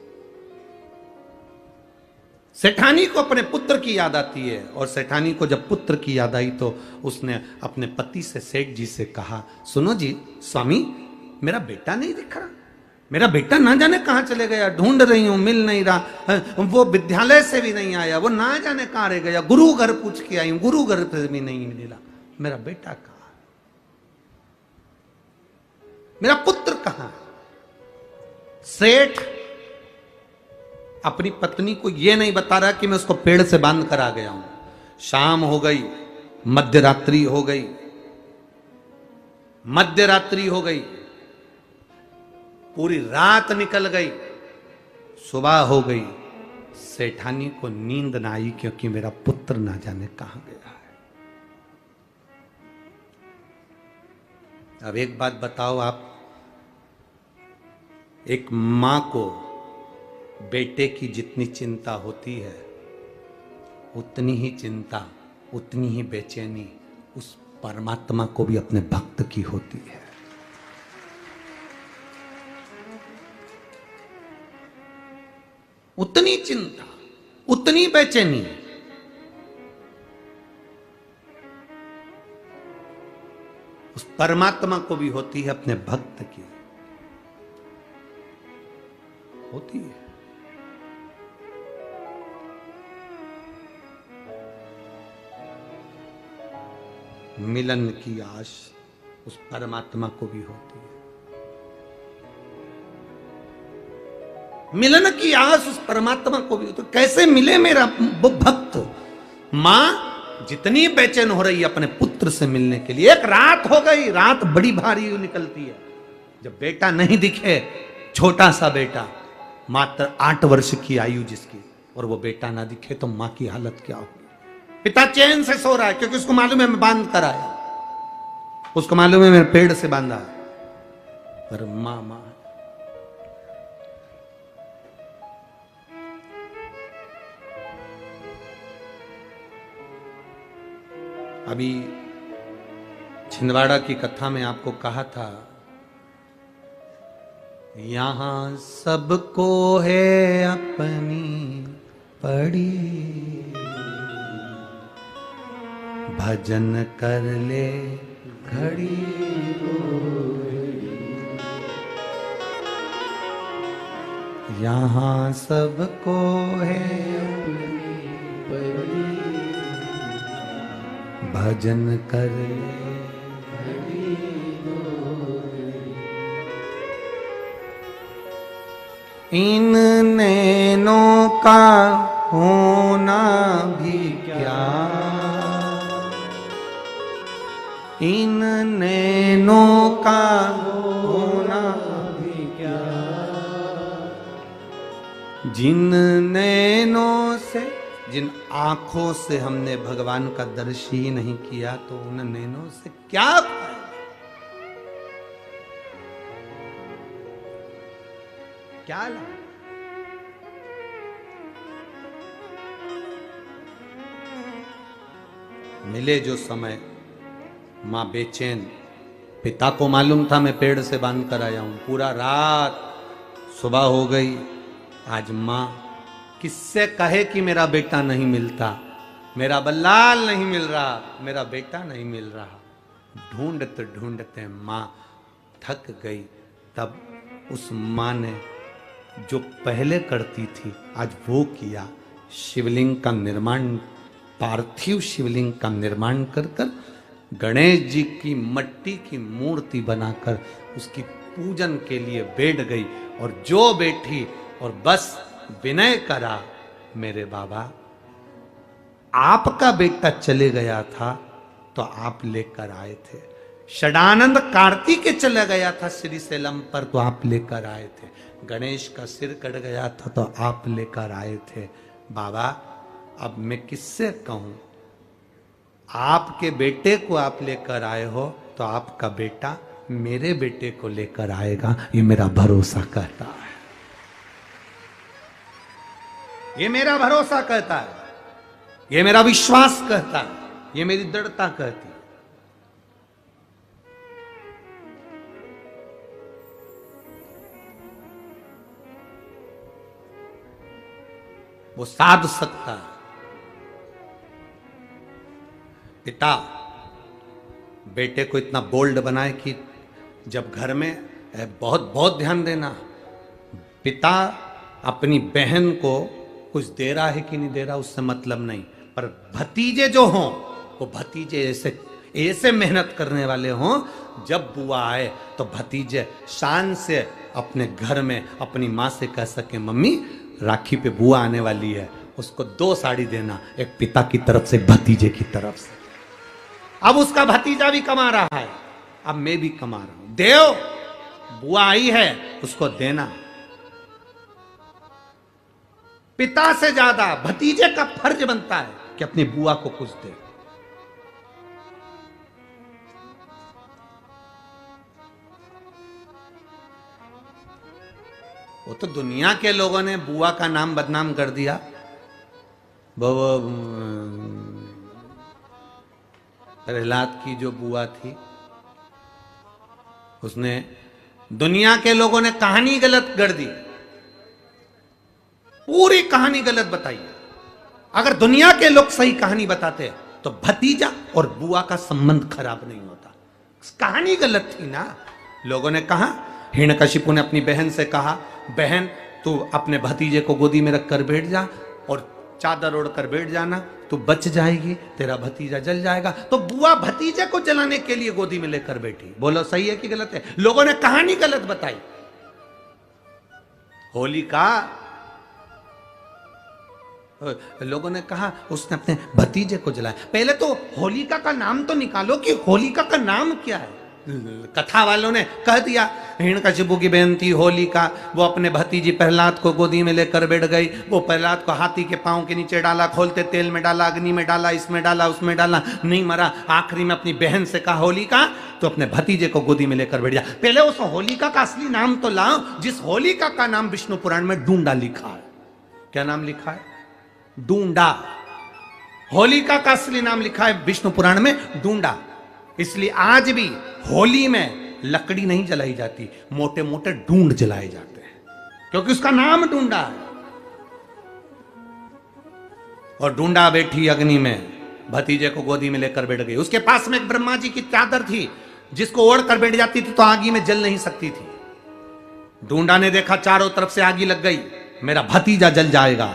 S1: सेठानी को अपने पुत्र की याद आती है, और सेठानी को जब पुत्र की याद आई तो उसने अपने पति से, सेठ जी से कहा, सुनो जी स्वामी, मेरा बेटा नहीं दिख रहा, मेरा बेटा ना जाने कहां चले गया, ढूंढ रही हूं, मिल नहीं रहा। वो विद्यालय से भी नहीं आया, वो ना जाने कहां रह गया, गुरु घर पूछ के आई हूं, गुरु घर से भी नहीं मिला, मेरा बेटा कहां, मेरा पुत्र कहां? सेठ अपनी पत्नी को यह नहीं बता रहा कि मैं उसको पेड़ से बांध कर आ गया हूं। शाम हो गई, मध्य रात्रि हो गई, मध्य रात्रि हो गई, पूरी रात निकल गई, सुबह हो गई। सेठानी को नींद ना आई क्योंकि मेरा पुत्र ना जाने कहां गया है। अब एक बात बताओ आप, एक मां को बेटे की जितनी चिंता होती है, उतनी ही चिंता, उतनी ही बेचैनी उस परमात्मा को भी अपने भक्त की होती है। उतनी चिंता, उतनी बेचैनी उस परमात्मा को भी होती है, अपने भक्त की होती है। मिलन की आश उस परमात्मा को भी होती है। मिलन की आस उस परमात्मा को भी होती है। कैसे मिले मेरा वो भक्त? मां जितनी बेचैन हो रही है अपने पुत्र से मिलने के लिए। एक रात हो गई, रात बड़ी भारी निकलती है, जब बेटा नहीं दिखे, छोटा सा बेटा, मात्र 8 वर्ष की आयु जिसकी, और वो बेटा ना दिखे तो मां की हालत क्या होगी? पिता चैन से सो रहा है क्योंकि उसको मालूम है मैं बांध कर आया, उसको मालूम है मैं पेड़ से बांधा, पर मां अभी छिंदवाड़ा की कथा में आपको कहा था, यहां सबको है अपनी पड़ी, भजन कर ले घड़ी यहाँ सबको है भजन कर ले घड़ी इन नैनों का होना भी क्या, इन नैनों का होना भी क्या, जिन नैनों से, जिन आंखों से हमने भगवान का दर्शन ही नहीं किया, तो उन नैनों से क्या फायदा? क्या लाभ? मिले जो समय, मां बेचैन, पिता को मालूम था मैं पेड़ से बांध कर आया हूं, पूरा रात, सुबह हो गई, आज मां किससे कहे कि मेरा बेटा नहीं मिलता, मेरा बल्लाल नहीं मिल रहा, मेरा बेटा नहीं मिल रहा। ढूंढते ढूंढते मां थक गई। तब उस मां ने जो पहले करती थी आज वो किया, शिवलिंग का निर्माण, पार्थिव शिवलिंग का निर्माण कर कर गणेश जी की मट्टी की मूर्ति बनाकर उसकी पूजन के लिए बैठ गई। और जो बैठी और बस विनय करा, मेरे बाबा आपका बेटा चले गया था तो आप लेकर आए थे, षडानंद कार्तिक चला गया था श्रीशैलम पर तो आप लेकर आए थे, गणेश का सिर कट गया था तो आप लेकर आए थे। बाबा अब मैं किससे कहूं, आपके बेटे को आप लेकर आए हो तो आपका बेटा मेरे बेटे को लेकर आएगा, ये मेरा भरोसा कहता है, ये मेरा भरोसा कहता है, ये मेरा विश्वास कहता है, ये मेरी दृढ़ता कहती है। वो साध सकता है। पिता बेटे को इतना बोल्ड बनाए कि जब घर में, बहुत बहुत ध्यान देना, पिता अपनी बहन को कुछ दे रहा है कि नहीं दे रहा उससे मतलब नहीं, पर भतीजे जो हों वो भतीजे ऐसे ऐसे मेहनत करने वाले हों, जब बुआ आए तो भतीजे शान से अपने घर में अपनी माँ से कह सके, मम्मी राखी पे बुआ आने वाली है, उसको 2 साड़ी देना, एक पिता की तरफ से, भतीजे की तरफ से। अब उसका भतीजा भी कमा रहा है, अब मैं भी कमा रहा हूं, देव बुआ आई है उसको देना। पिता से ज्यादा भतीजे का फर्ज बनता है कि अपनी बुआ को कुछ दे। वो तो दुनिया के लोगों ने बुआ का नाम बदनाम कर दिया। वो प्रहलाद की जो बुआ थी, उसने, दुनिया के लोगों ने कहानी गलत कर दी, पूरी कहानी गलत बताई। अगर दुनिया के लोग सही कहानी बताते तो भतीजा और बुआ का संबंध खराब नहीं होता। कहानी गलत थी ना। लोगों ने कहा, हिरण्यकशिपु ने अपनी बहन से कहा, बहन तू अपने भतीजे को गोदी में रखकर बैठ जा और चादर ओढ़कर बैठ जाना, तू बच जाएगी, तेरा भतीजा जल जाएगा। तो बुआ भतीजे को जलाने के लिए गोदी में लेकर बैठी। बोलो सही है कि गलत है? लोगों ने कहानी गलत बताई। होलिका, लोगों ने कहा उसने अपने भतीजे को जलाया। पहले तो होलिका का नाम तो निकालो कि होलिका का नाम क्या है। कथा वालों ने कह दिया हिरण्यकशिपु की बहन थी होलिका, वो अपने भतीजी प्रहलाद को गोदी में लेकर बैठ गई। वो प्रहलाद को हाथी के पांव के नीचे डाला, खोलते तेल में डाला, अग्नि में डाला, इसमें डाला, उसमें डाला, नहीं मरा। आखिरी में अपनी बहन से कहा होलिका तो अपने भतीजे को गोदी में लेकर बैठ जा। पहले उस होलिका का असली नाम तो लाओ, जिस होलिका का नाम विष्णु पुराण में डूंडा लिखा है। क्या नाम लिखा है? डूंडा। होलिका का असली नाम लिखा है विष्णु पुराण में डूंडा। इसलिए आज भी होली में लकड़ी नहीं जलाई जाती, मोटे मोटे ढूंढ जलाए जाते हैं, क्योंकि उसका नाम ढूंढा है। और ढूंढा बैठी अग्नि में, भतीजे को गोदी में लेकर बैठ गई। उसके पास में एक ब्रह्मा जी की चादर थी, जिसको ओढ़ कर बैठ जाती थी तो आगी में जल नहीं सकती थी। ढूंढा ने देखा चारों तरफ से आगी लग गई, मेरा भतीजा जल जाएगा।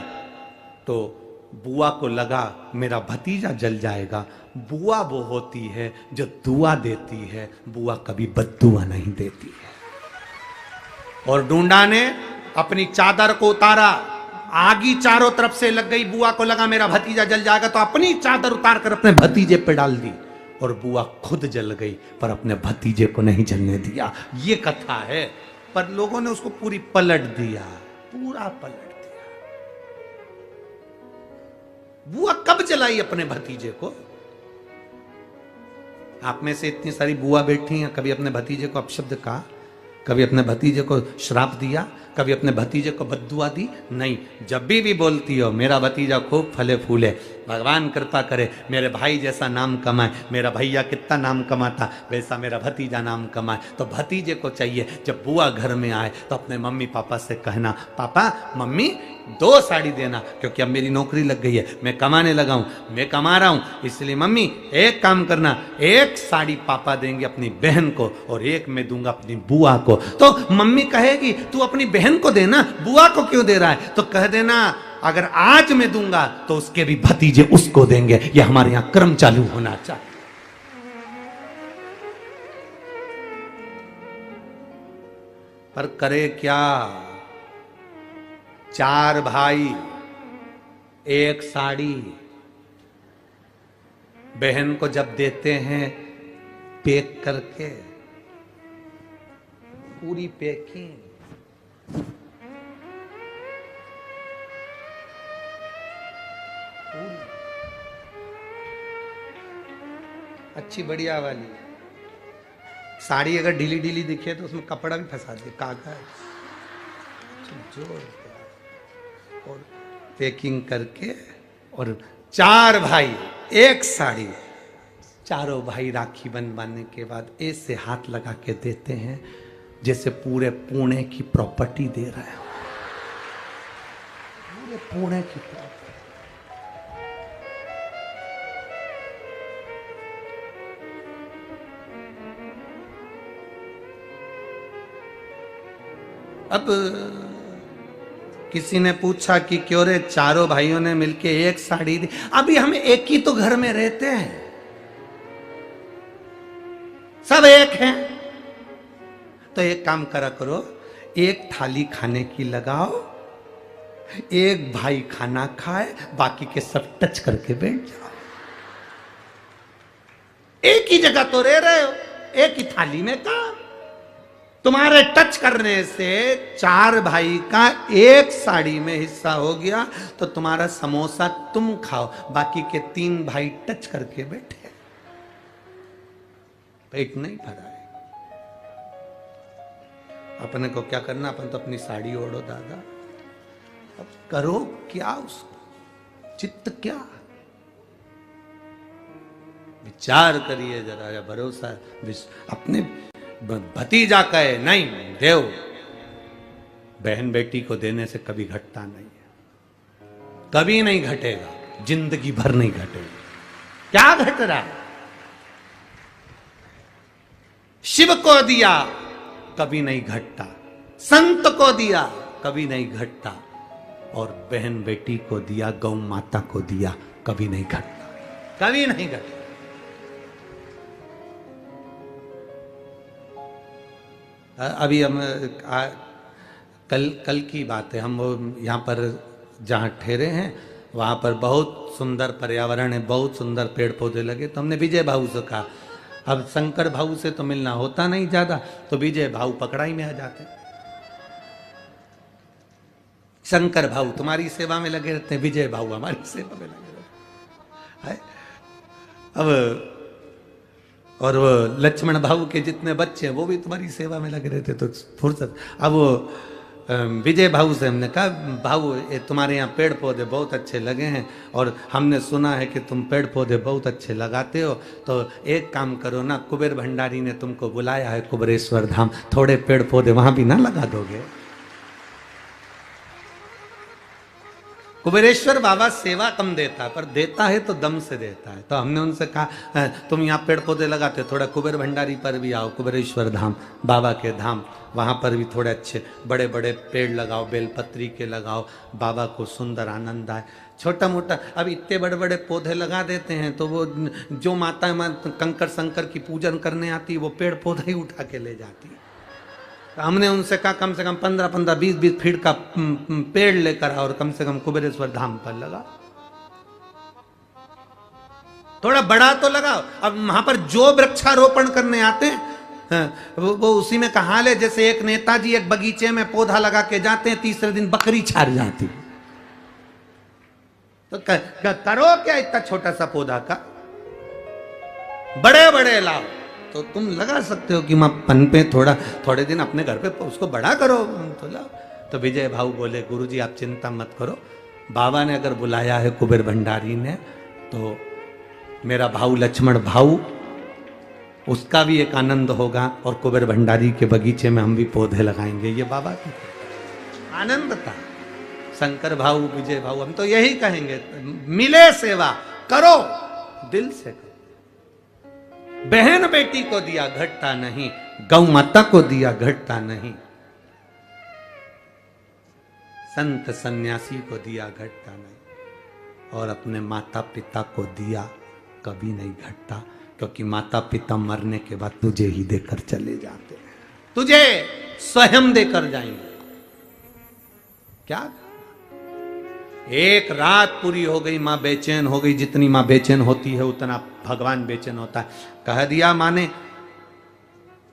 S1: तो बुआ को लगा मेरा भतीजा जल जाएगा। बुआ वो होती है जो दुआ देती है, बुआ कभी बद्दुआ नहीं देती है। और ढूंढा ने अपनी चादर को उतारा, आगी चारों तरफ से लग गई, बुआ को लगा मेरा भतीजा जल जाएगा, तो अपनी चादर उतार कर अपने भतीजे पे डाल दी और बुआ खुद जल गई पर अपने भतीजे को नहीं जलने दिया। ये कथा है, पर लोगों ने उसको पूरी पलट दिया, पूरा पलट दिया। बुआ कब जलाई अपने भतीजे को? आप में से इतनी सारी बुआ बैठी हैं, कभी अपने भतीजे को अपशब्द कहा? कभी अपने भतीजे को श्राप दिया? कभी अपने भतीजे को बद्दुआ दी? नहीं। जब भी बोलती हो मेरा भतीजा खूब फले फूले, भगवान कृपा करे, मेरे भाई जैसा नाम कमाए, मेरा भैया कितना नाम कमाता वैसा मेरा भतीजा नाम कमाए, तो भतीजे को चाहिए जब बुआ घर में आए तो अपने मम्मी पापा से कहना, पापा मम्मी 2 साड़ी देना, क्योंकि अब मेरी नौकरी लग गई है, मैं कमाने लगा हूं, मैं कमा रहा हूं, इसलिए मम्मी एक काम करना, 1 साड़ी पापा देंगे अपनी बहन को और 1 मैं दूंगा अपनी बुआ को। तो मम्मी कहेगी तू अपनी बहन को देना, बुआ को क्यों दे रहा है? तो कह देना अगर आज मैं दूंगा तो उसके भी भतीजे उसको देंगे। यह हमारे यहां क्रम चालू होना चाहिए। पर करे क्या? 4 भाई 1 साड़ी बहन को जब देते हैं पैक करके, पूरी पैकिंग, अच्छी बढ़िया वाली साड़ी। अगर ढीली ढीली दिखे तो उसमें कपड़ा भी फंसा दे, कागज जोड़ और पैकिंग करके, और 4 भाई 1 साड़ी। चारों भाई राखी बनवाने के बाद ऐसे हाथ लगा के देते हैं जैसे पूरे पुणे की प्रॉपर्टी दे रहे हो, पूरे पुणे की प्रॉपर्टी। अब किसी ने पूछा कि क्यों रे चारों भाइयों ने मिलके 1 साड़ी दी? अभी हम एक ही तो घर में रहते हैं, सब एक हैं, तो एक काम करा करो, 1 थाली खाने की लगाओ, 1 भाई खाना खाए, बाकी के सब टच करके बैठ जाओ। एक ही जगह तो रह रहे हो, एक ही थाली में काम। तुम्हारे टच करने से 4 भाई का 1 साड़ी में हिस्सा हो गया, तो तुम्हारा समोसा तुम खाओ, बाकी के 3 भाई टच करके बैठे, पेट नहीं भरा है। अपने को क्या करना? अपन तो अपनी साड़ी ओढ़ो दादा, अब करो क्या उसको, चित्त क्या, विचार करिए जरा, या भरोसा अपने भतीजा कहे नहीं देव, बहन बेटी को देने से कभी घटता नहीं है, कभी नहीं घटेगा, जिंदगी भर नहीं घटेगा। क्या घट रहा है? शिव को दिया कभी नहीं घटता, संत को दिया कभी नहीं घटता, और बहन बेटी को दिया, गौ माता को दिया, कभी नहीं घटता, कभी नहीं घटता। अभी हम कल की बात है, हम वो यहाँ पर जहाँ ठहरे हैं वहाँ पर बहुत सुंदर पर्यावरण है, बहुत सुंदर पेड़ पौधे लगे, तो हमने विजय भाऊ से कहा, अब शंकर भाऊ से तो मिलना होता नहीं ज़्यादा, तो विजय भाऊ पकड़ाई में आ जाते। शंकर भाऊ तुम्हारी सेवा में लगे रहते हैं, विजय भाऊ हमारी सेवा में लगे रहते हैं। अब और वो लक्ष्मण भाऊ के जितने बच्चे हैं वो भी तुम्हारी सेवा में लगे रहते, तो फुर्सत। अब वो विजय भाऊ से हमने कहा, भाऊ तुम्हारे यहाँ पेड़ पौधे बहुत अच्छे लगे हैं और हमने सुना है कि तुम पेड़ पौधे बहुत अच्छे लगाते हो, तो एक काम करो ना, कुबेर भंडारी ने तुमको बुलाया है कुबेरेश्वर धाम, थोड़े पेड़ पौधे वहाँ भी ना लगा दोगे? कुबेरेश्वर बाबा सेवा कम देता है, पर देता है तो दम से देता है। तो हमने उनसे कहा तुम यहाँ पेड़ पौधे लगाते, थोड़ा कुबेर भंडारी पर भी आओ, कुबेरेश्वर धाम बाबा के धाम, वहाँ पर भी थोड़े अच्छे बड़े बड़े पेड़ लगाओ, बेलपत्री के लगाओ, बाबा को सुंदर आनंद आए। छोटा मोटा अब इतने बड़े बड़े पौधे लगा देते हैं तो वो जो माता कंकर शंकर की पूजन करने आती है वो पेड़ पौधे ही उठा के ले जाती है, हमने उनसे कहा कम से कम 15-15, 20-20 फीट का पेड़ लेकर और कम से कम कुबेरेश्वर धाम पर लगा, थोड़ा बड़ा तो लगाओ। अब वहां पर जो वृक्षारोपण करने आते हैं वो उसी में कहा ले, जैसे एक नेताजी एक बगीचे में पौधा लगा के जाते हैं, तीसरे दिन बकरी छार जाती। तो करो क्या इतना छोटा सा पौधा का, बड़े बड़े लाओ। तो तुम लगा सकते हो कि मां पन पे थोड़े दिन अपने घर पे उसको बड़ा करो तो लाओ। तो विजय भाऊ बोले गुरुजी आप चिंता मत करो, बाबा ने अगर बुलाया है कुबेर भंडारी ने, तो मेरा भाऊ लक्ष्मण भाऊ उसका भी एक आनंद होगा, और कुबेर भंडारी के बगीचे में हम भी पौधे लगाएंगे। ये बाबा की आनंद था। शंकर भाऊ, विजय भाऊ, हम तो यही कहेंगे, मिले सेवा करो, दिल से करो। बहन बेटी को दिया घटता नहीं, गौ माता को दिया घटता नहीं, संत सन्यासी को दिया घटता नहीं, और अपने माता पिता को दिया कभी नहीं घटता, क्योंकि माता पिता मरने के बाद तुझे ही देकर चले जाते हैं, तुझे स्वयं देकर जाएंगे। क्या एक रात पूरी हो गई, मां बेचैन हो गई, जितनी मां बेचैन होती है उतना भगवान बेचैन होता है। कह दिया मां ने,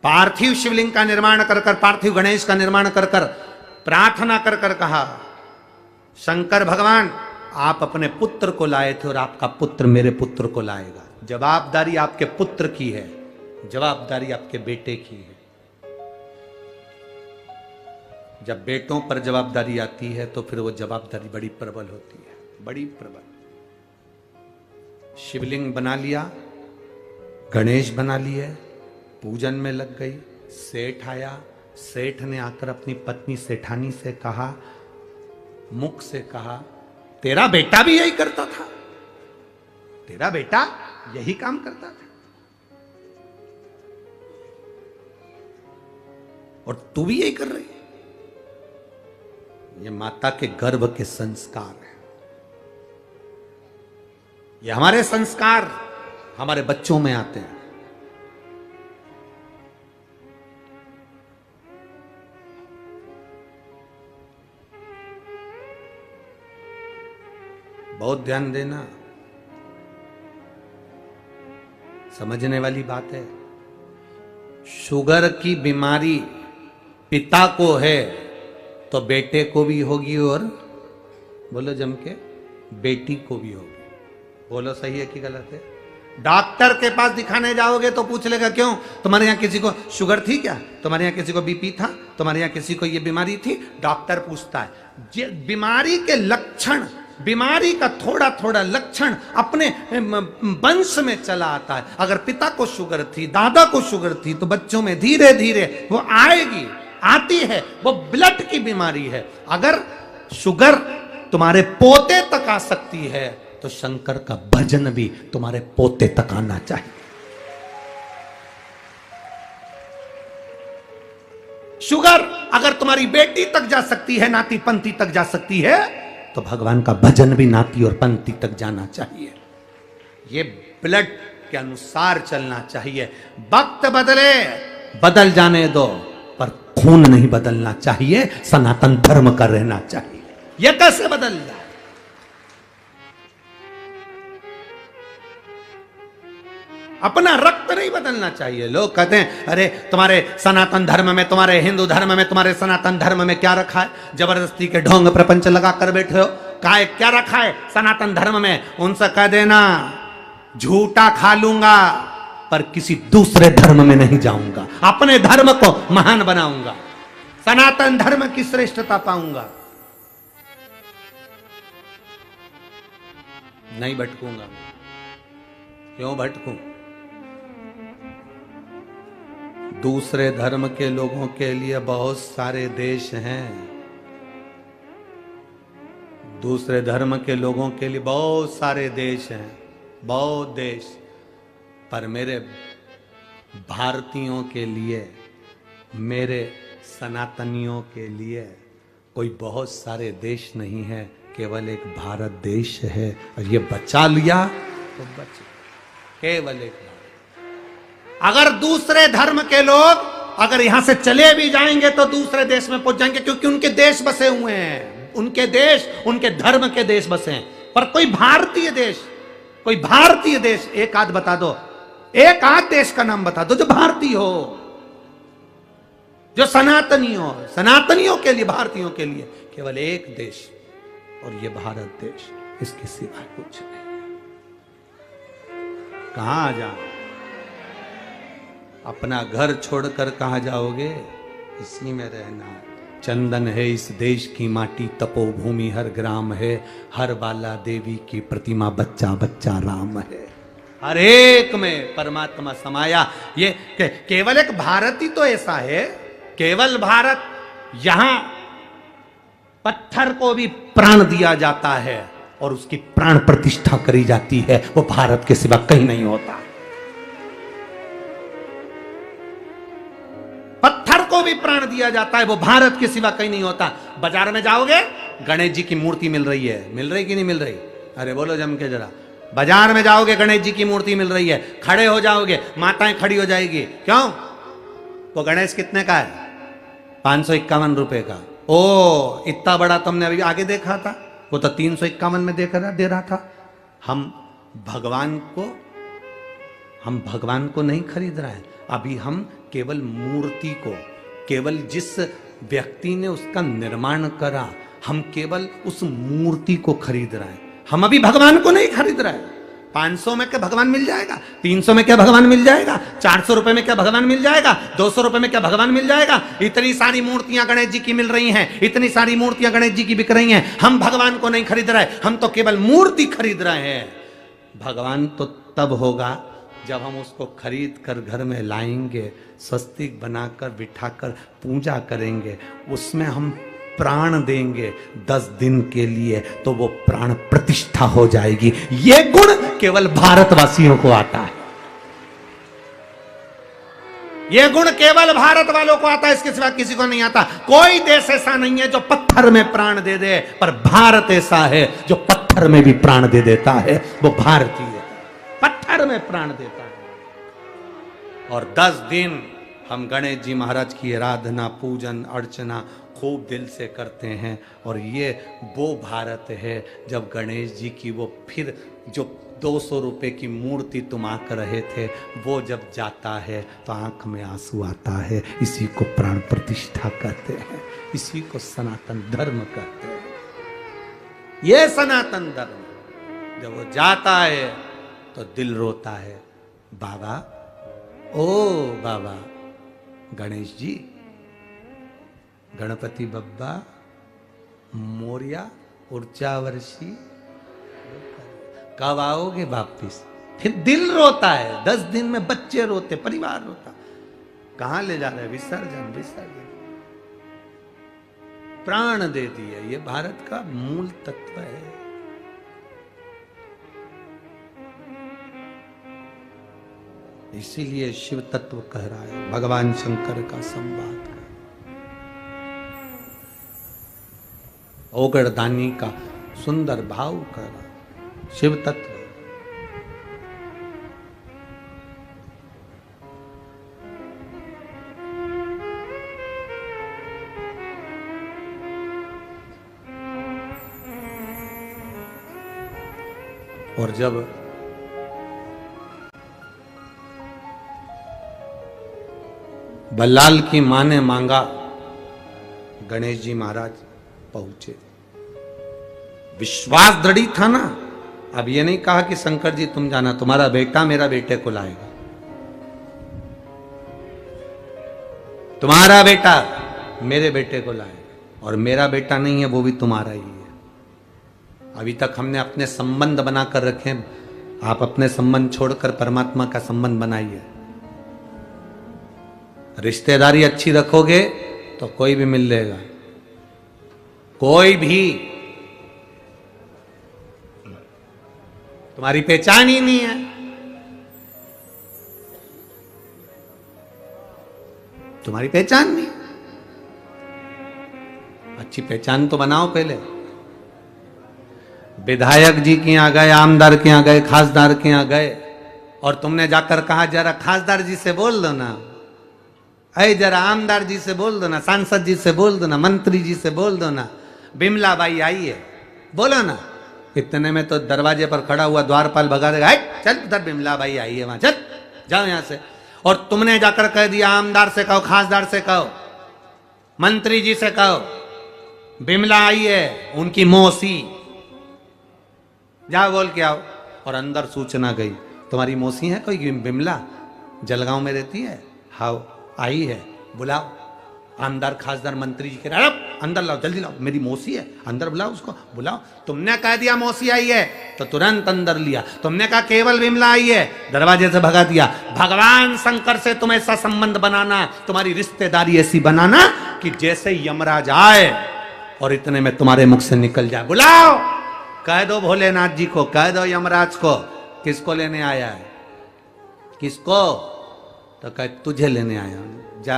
S1: पार्थिव शिवलिंग का निर्माण कर कर, पार्थिव गणेश का निर्माण कर कर, प्रार्थना कर कर कहा, शंकर भगवान आप अपने पुत्र को लाए थे और आपका पुत्र मेरे पुत्र को लाएगा। जवाबदारी आपके पुत्र की है, जवाबदारी आपके बेटे की है। जब बेटों पर जवाबदारी आती है तो फिर वो जवाबदारी बड़ी प्रबल होती है, बड़ी प्रबल। शिवलिंग बना लिया, गणेश बना लिए, पूजन में लग गई। सेठ आया, सेठ ने आकर अपनी पत्नी सेठानी से कहा, मुख से कहा, तेरा बेटा भी यही करता था, तेरा बेटा यही काम करता था, और तू भी यही कर रही है। ये माता के गर्भ के संस्कार हैं। ये हमारे संस्कार हमारे बच्चों में आते हैं। बहुत ध्यान देना, समझने वाली बात है। शुगर की बीमारी पिता को है तो बेटे को भी होगी, और बोलो जम के बेटी को भी होगी। बोलो सही है कि गलत है? डॉक्टर के पास दिखाने जाओगे तो पूछ लेगा, क्यों तुम्हारे यहाँ किसी को शुगर थी क्या, तुम्हारे यहाँ किसी को बीपी था, तुम्हारे यहाँ किसी को ये बीमारी थी? डॉक्टर पूछता है। बीमारी के लक्षण, बीमारी का थोड़ा थोड़ा लक्षण अपने वंश में चला आता है। अगर पिता को शुगर थी, दादा को शुगर थी, तो बच्चों में धीरे धीरे वो आएगी, आती है। वो ब्लड की बीमारी है। अगर शुगर तुम्हारे पोते तक आ सकती है तो शंकर का भजन भी तुम्हारे पोते तक आना चाहिए। शुगर अगर तुम्हारी बेटी तक जा सकती है, नाती पंथी तक जा सकती है, तो भगवान का भजन भी नाती और पंथी तक जाना चाहिए। ये ब्लड के अनुसार चलना चाहिए। वक्त बदले, बदल जाने दो, पर खून नहीं बदलना चाहिए, सनातन धर्म का रहना चाहिए। यह कैसे बदल जाए? अपना रक्त नहीं बदलना चाहिए। लोग कहते हैं अरे तुम्हारे सनातन धर्म में, तुम्हारे हिंदू धर्म में, तुम्हारे सनातन धर्म में क्या रखा है? जबरदस्ती के ढोंग प्रपंच लगा कर बैठे हो। क्या रखा है सनातन धर्म में? उनसे कह देना झूठा खा लूंगा पर किसी दूसरे धर्म में नहीं जाऊंगा, अपने धर्म को महान बनाऊंगा, सनातन धर्म की श्रेष्ठता पाऊंगा, नहीं भटकूंगा। क्यों भटकूं? दूसरे धर्म के लोगों के लिए बहुत सारे देश हैं, दूसरे धर्म के लोगों के लिए बहुत सारे देश हैं, बहुत देश। पर मेरे भारतीयों के लिए, मेरे सनातनियों के लिए कोई बहुत सारे देश नहीं है, केवल एक भारत देश है। और ये बचा लिया तो बच, केवल एक। अगर दूसरे धर्म के लोग अगर यहां से चले भी जाएंगे तो दूसरे देश में पहुंच जाएंगे, क्योंकि उनके देश बसे हुए हैं, उनके देश उनके धर्म के देश बसे हैं। पर कोई भारतीय देश एक आध बता दो, एक आध देश का नाम बता दो जो भारतीय हो, जो सनातनी हो। सनातनियों के लिए, भारतीयों के लिए केवल एक देश, और ये भारत देश, इसके सिवा कुछ नहीं। कहां जाओ? अपना घर छोड़कर कहां जाओगे? इसी में रहना है। चंदन है इस देश की माटी, तपोभूमि हर ग्राम है, हर बाला देवी की प्रतिमा, बच्चा बच्चा राम है। हर एक में परमात्मा समाया। ये केवल एक भारत ही तो ऐसा है, केवल भारत। यहां पत्थर को भी प्राण दिया जाता है और उसकी प्राण प्रतिष्ठा करी जाती है, वो भारत के सिवा कहीं नहीं होता। पत्थर को भी प्राण दिया जाता है, वो भारत के सिवा कहीं नहीं होता। बाजार में जाओगे, गणेश जी की मूर्ति मिल रही है, मिल रही कि नहीं मिल रही? अरे बोलो जम के जरा। बाजार में जाओगे, गणेश जी की मूर्ति मिल रही है, खड़े हो जाओगे, माताएं खड़ी हो जाएगी। क्यों? वो गणेश कितने का है? 551 रुपए का। ओ, इतना बड़ा तुमने अभी आगे देखा था? वो तो 351 में दे रहा था। हम भगवान को नहीं खरीद रहे हैं, अभी हम केवल मूर्ति को, केवल जिस व्यक्ति ने उसका निर्माण करा, हम केवल उस मूर्ति को खरीद रहे हैं। हम अभी भगवान को नहीं खरीद रहे हैं। 500 में क्या भगवान मिल जाएगा? 300 में क्या भगवान मिल जाएगा? 400 रुपए में क्या भगवान मिल जाएगा? 200 रुपए में क्या भगवान मिल जाएगा? इतनी सारी मूर्तियां गणेश जी की मिल रही हैं, इतनी सारी मूर्तियां गणेश जी की बिक रही हैं। हम भगवान को नहीं खरीद रहे, हम तो केवल मूर्ति खरीद रहे हैं। भगवान तो तब होगा जब हम उसको खरीद कर घर में लाएंगे, स्वस्तिक बनाकर बिठाकर पूजा करेंगे, उसमें हम प्राण देंगे 10 दिन के लिए, तो वो प्राण प्रतिष्ठा हो जाएगी। ये गुण केवल भारतवासियों को आता है। ये गुण केवल भारत वालों को आता है, इसके सिवा किसी को नहीं आता। कोई देश ऐसा नहीं है जो पत्थर में प्राण दे दे, पर भारत ऐसा है जो पत्थर में भी प्राण दे देता है। वो भारतीय पत्थर में प्राण देता है। और 10 दिन हम गणेश जी महाराज की आराधना, पूजन, अर्चना खूब दिल से करते हैं। और ये वो भारत है जब गणेश जी की वो फिर जो 200 रुपए की मूर्ति तुम आंक रहे थे, वो जब जाता है तो आंख में आंसू आता है। इसी को प्राण प्रतिष्ठा कहते हैं, इसी को सनातन धर्म कहते हैं। ये सनातन धर्म जब वो जाता है तो दिल रोता है। बाबा, ओ बाबा गणेश जी, गणपति बब्बा मोरिया, ऊर्जा वर्षी, कब आओगे वापिस? फिर दिल रोता है। 10 दिन में बच्चे रोते, परिवार रोता। कहां ले जा रहे? विसर्जन, विसर्जन। प्राण दे दिए। ये भारत का मूल तत्व है। इसीलिए शिव तत्व कह रहा है, भगवान शंकर का संवाद, ओगरदानी का सुंदर भाव कर रहा शिव तत्व। और जब बल्लाल की मां ने मांगा, गणेश जी महाराज पहुंचे। विश्वास दृढ़ था ना। अब ये नहीं कहा कि शंकर जी तुम जाना, तुम्हारा बेटा मेरा बेटे को लाएगा। तुम्हारा बेटा मेरे बेटे को लाएगा, और मेरा बेटा नहीं है वो भी तुम्हारा ही है। अभी तक हमने अपने संबंध बनाकर रखे, आप अपने संबंध छोड़कर परमात्मा का संबंध बनाइए। रिश्तेदारी अच्छी रखोगे तो कोई भी मिल लेगा, कोई भी। तुम्हारी पहचान ही नहीं है, तुम्हारी पहचान नहीं। अच्छी पहचान तो बनाओ पहले। विधायक जी के यहां गए, आमदार के यहां गए, खासदार के यहां गए, और तुमने जाकर कहा जरा खासदार जी से बोल दो ना। अरे जरा आमदार जी से बोल दो ना, सांसद जी से बोल दो ना, मंत्री जी से बोल दो ना, बिमला बाई आई है, बोलो ना। इतने में तो दरवाजे पर खड़ा हुआ द्वारपाल भगा देगा, चल उधर बिमला बाई आई है, वहां चल, जाओ यहां से। और तुमने जाकर कह दिया आमदार से कहो, खासदार से कहो, मंत्री जी से कहो, बिमला आई है, उनकी मौसी, जाओ बोल के आओ। और अंदर सूचना गई, तुम्हारी मौसी है कोई बिमला, जलगांव में रहती है, हाउ आई है, बुलाओ। आमदार खासदार मंत्री जी के अंदर लाओ, जल्दी लाओ, मेरी मौसी है, अंदर बुलाओ उसको, बुलाओ। तुमने कह दिया मौसी आई है तो तुरंत अंदर लिया, तुमने कहा केवल बिमला आई है, दरवाजे से भगा दिया। भगवान शंकर से तुम ऐसा संबंध बनाना, तुम्हारी रिश्तेदारी ऐसी बनाना कि जैसे यमराज आए और इतने में तुम्हारे मुख से निकल जाए, बुलाओ। कह दो भोलेनाथ जी को, कह दो यमराज को, किसको लेने आया है, किसको, तो कह तुझे लेने आया हूं, जा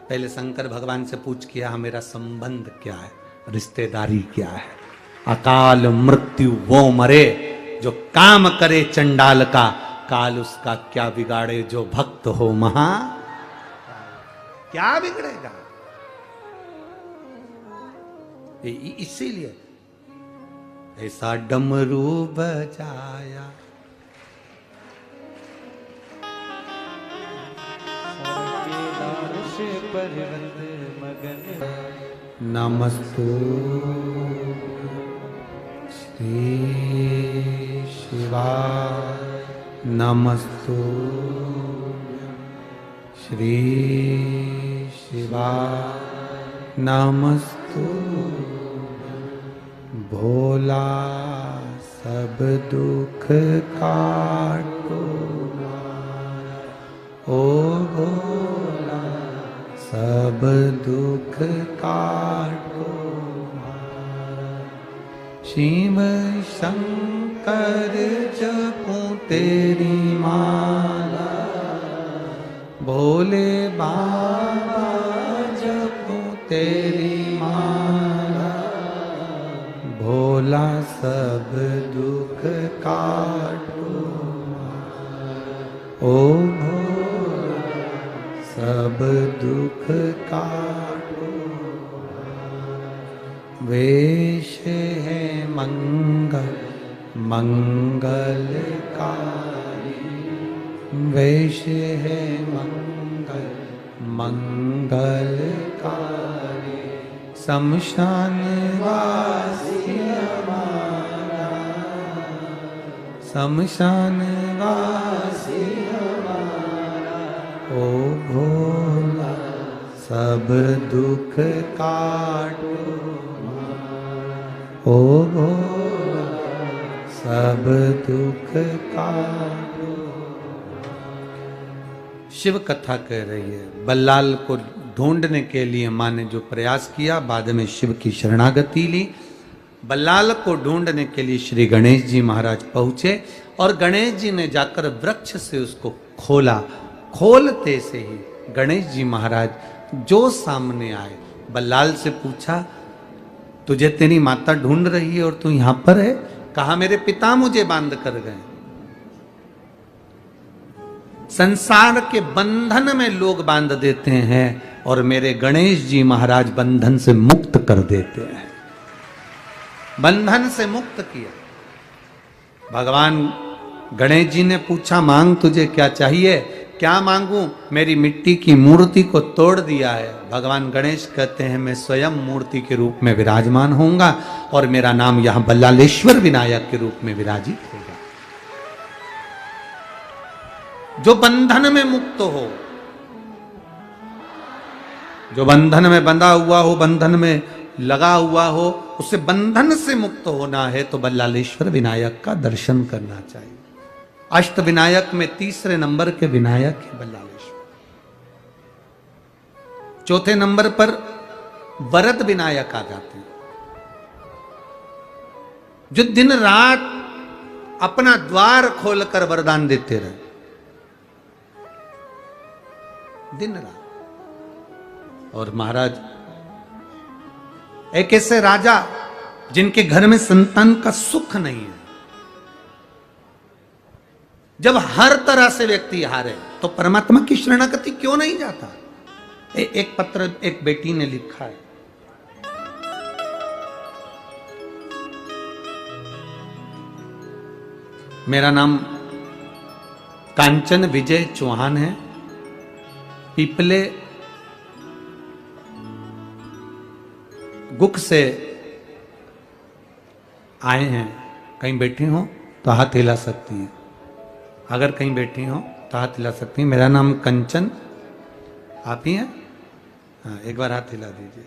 S1: पहले शंकर भगवान से पूछ किया मेरा संबंध क्या है, रिश्तेदारी क्या है। अकाल मृत्यु वो मरे जो काम करे चंडाल का, काल उसका क्या बिगाड़े जो भक्त हो महा, क्या बिगड़ेगा। इसीलिए ऐसा डमरू बजाया, नमस्तु श्री शिवाय, नमस्तु श्री शिवाय, नमस्तु भोला सब दुख काटो, ओ भोला सब दुख काटो। शिव शंकर जपूं तेरी माला, भोले बाबा जपूं तेरी माला, भोला सब दुख काटो, ओ भोला सब दुख काटो। वेश है मंगल मंगलकारी, वेश है मंगल मंगलकारी, शमशान वासी हमारा, शमशान वासी हमारा, ओ भोला सब दुख काटो, ओ भोला सब दुख काटो। शिव कथा कह रही है, बल्लाल को ढूंढने के लिए माँ ने जो प्रयास किया, बाद में शिव की शरणागति ली। बल्लाल को ढूंढने के लिए श्री गणेश जी महाराज पहुंचे और गणेश जी ने जाकर वृक्ष से उसको खोला। खोलते से ही गणेश जी महाराज जो सामने आए, बल्लाल से पूछा तुझे तेरी माता ढूंढ रही है और तू यहां पर है? कहा मेरे पिता मुझे बांध कर गए। संसार के बंधन में लोग बांध देते हैं और मेरे गणेश जी महाराज बंधन से मुक्त कर देते हैं। बंधन से मुक्त किया। भगवान गणेश जी ने पूछा मांग तुझे क्या चाहिए? क्या मांगू? मेरी मिट्टी की मूर्ति को तोड़ दिया है। भगवान गणेश कहते हैं मैं स्वयं मूर्ति के रूप में विराजमान होऊंगा और मेरा नाम यहां बल्लालेश्वर विनायक के रूप में विराजित होगा। जो बंधन में मुक्त हो, जो बंधन में बंधा हुआ हो, बंधन में लगा हुआ हो, उसे बंधन से मुक्त होना है तो बल्लालेश्वर विनायक का दर्शन करना चाहिए। अष्ट विनायक में तीसरे नंबर के विनायक है बल्लालेश्वर। चौथे नंबर पर वरद विनायक आ जाते हैं, जो दिन रात अपना द्वार खोलकर वरदान देते रहे, दिन रात। और महाराज एक ऐसे राजा जिनके घर में संतान का सुख नहीं है, जब हर तरह से व्यक्ति हारे तो परमात्मा की शरणागति क्यों नहीं जाता? एक पत्र एक बेटी ने लिखा है, मेरा नाम कांचन विजय चौहान है, पीपले गुक से आए हैं। कहीं बैठी हो तो हाथ हिला सकती हैं, अगर कहीं बैठी हो तो हाथ हिला सकती हैं। मेरा नाम कंचन, आप ही हैं? हाँ, एक बार हाथ हिला दीजिए।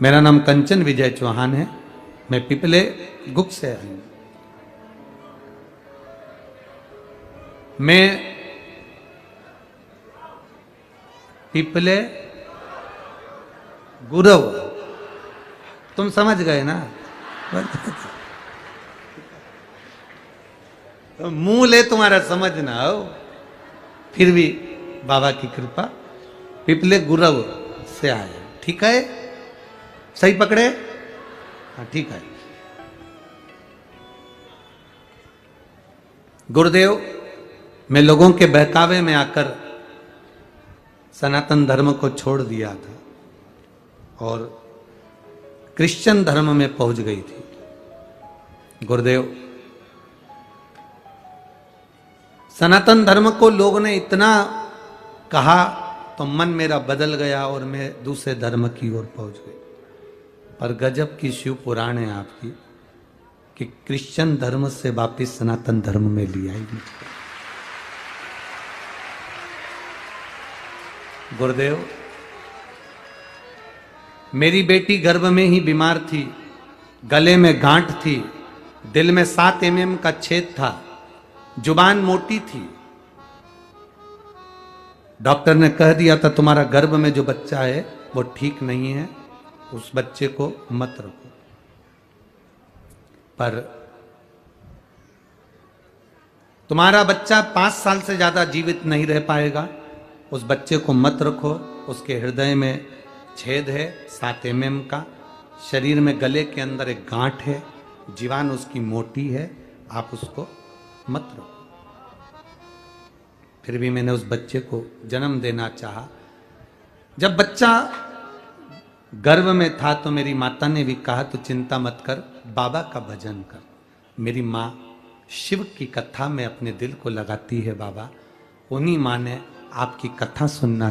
S1: मेरा नाम कंचन विजय चौहान है, मैं पिपले गुक से आई हूं। मैं पिपले गुरव, तुम समझ गए ना? तो मूल है तुम्हारा, समझ ना हो, फिर भी बाबा की कृपा, पिपले गुरव से आया। ठीक है, सही पकड़े? हाँ ठीक है। गुरुदेव, मैं लोगों के बहकावे में आकर सनातन धर्म को छोड़ दिया था और क्रिश्चियन धर्म में पहुंच गई थी। गुरुदेव, सनातन धर्म को लोगों ने इतना कहा तो मन मेरा बदल गया और मैं दूसरे धर्म की ओर पहुंच गई। पर गजब की शिव पुराण है आपकी कि क्रिश्चियन धर्म से वापिस सनातन धर्म में लिया ही। गुरुदेव, मेरी बेटी गर्भ में ही बीमार थी, गले में गांठ थी, दिल में 7 mm का छेद था, जुबान मोटी थी। डॉक्टर ने कह दिया था तुम्हारा गर्भ में जो बच्चा है वो ठीक नहीं है, उस बच्चे को मत रखो। पर तुम्हारा बच्चा 5 साल से ज्यादा जीवित नहीं रह पाएगा, उस बच्चे को मत रखो, उसके हृदय में छेद है 7 mm का, शरीर में गले के अंदर एक गांठ है, जीवान उसकी मोटी है, आप उसको मत रखो। फिर भी मैंने उस बच्चे को जन्म देना चाहा। जब बच्चा गर्भ में था तो मेरी माता ने भी कहा तो चिंता मत कर, बाबा का भजन कर। मेरी माँ शिव की कथा में अपने दिल को लगाती है बाबा, उन्हीं माँ ने आपकी कथा सुनना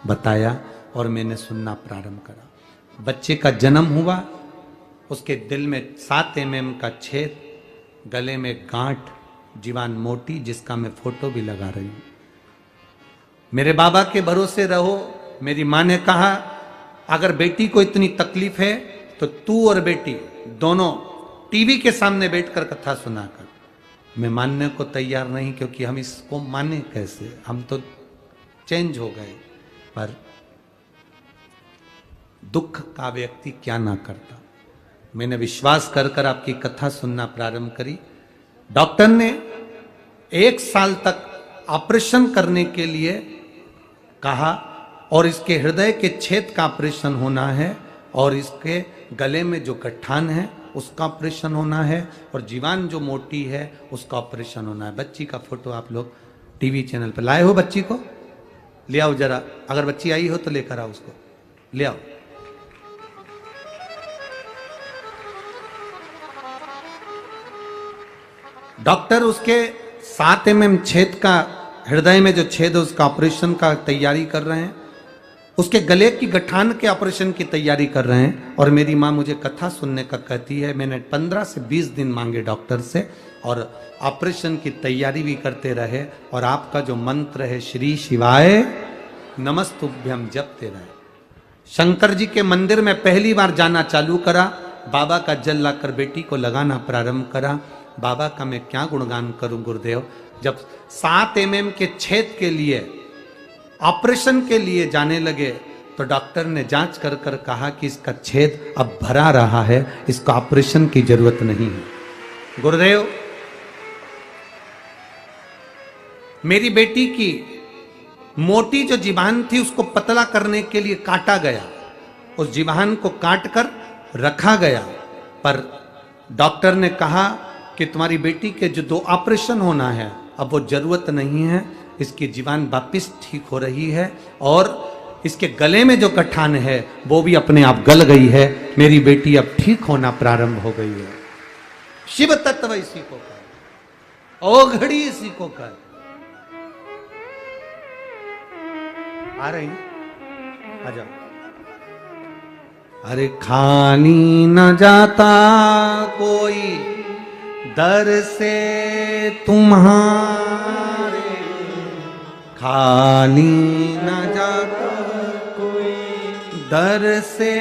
S1: बताया और मैंने सुनना प्रारंभ करा। बच्चे का जन्म हुआ, उसके दिल में 7 mm का छेद, गले में गांठ, जीवान मोटी, जिसका मैं फोटो भी लगा रही हूं। मेरे बाबा के भरोसे रहो। मेरी माँ ने कहा अगर बेटी को इतनी तकलीफ है तो तू और बेटी दोनों टीवी के सामने बैठकर कथा सुना कर। मैं मानने को तैयार नहीं, क्योंकि हम इसको माने कैसे, हम तो चेंज हो गए। पर दुख का व्यक्ति क्या ना करता। मैंने विश्वास कर कर आपकी कथा सुनना प्रारंभ करी। डॉक्टर ने 1 साल तक ऑपरेशन करने के लिए कहा और इसके हृदय के छेद का ऑपरेशन होना है और इसके गले में जो गठान है उसका ऑपरेशन होना है और जीवान जो मोटी है उसका ऑपरेशन होना है। बच्ची का फोटो आप लोग टीवी चैनल पर लाए हो, बच्ची को ले आओ जरा, अगर बच्ची आई हो तो लेकर आओ, उसको ले आओ। डॉक्टर उसके 7 mm छेद का, हृदय में जो छेद है उसका ऑपरेशन का तैयारी कर रहे हैं, उसके गले की गठान के ऑपरेशन की तैयारी कर रहे हैं। और मेरी माँ मुझे कथा सुनने का कहती है। मैंने 15 से 20 दिन मांगे डॉक्टर से और ऑपरेशन की तैयारी भी करते रहे और आपका जो मंत्र है श्री शिवाय नमस्तुभ्यम जपते रहे। शंकर जी के मंदिर में पहली बार जाना चालू करा, बाबा का जल लाकर बेटी को लगाना प्रारंभ करा। बाबा का मैं क्या गुणगान करूं गुरुदेव। जब 7 mm के छेद के लिए ऑपरेशन के लिए जाने लगे तो डॉक्टर ने जांच कर कर कहा कि इसका छेद अब भरा रहा है, इसका ऑपरेशन की जरूरत नहीं है। गुरुदेव, मेरी बेटी की मोटी जो जीवान थी उसको पतला करने के लिए काटा गया, उस जीवान को काट कर रखा गया। पर डॉक्टर ने कहा कि तुम्हारी बेटी के जो 2 ऑपरेशन होना है अब वो जरूरत नहीं है, इसकी जीवान वापिस ठीक हो रही है और इसके गले में जो कठान है वो भी अपने आप गल गई है। मेरी बेटी अब ठीक होना प्रारंभ हो गई है। शिव तत्व इसी को कर, ओघड़ी इसी को कर। आ रही आ जाओ। अरे खाली न जाता कोई दर से तुम्हारे, खाली न जाता कोई दर से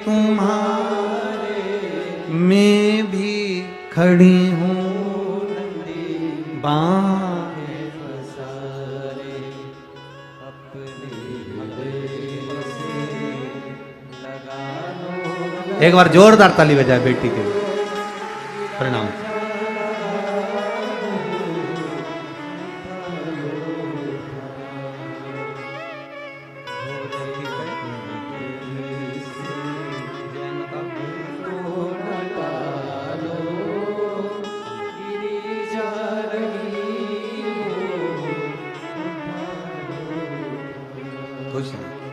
S1: तुम्हारे, मैं भी खड़ी हूँ बाहें पसारे, एक बार जोरदार ताली बजाए बेटी के लिए। प्रणाम।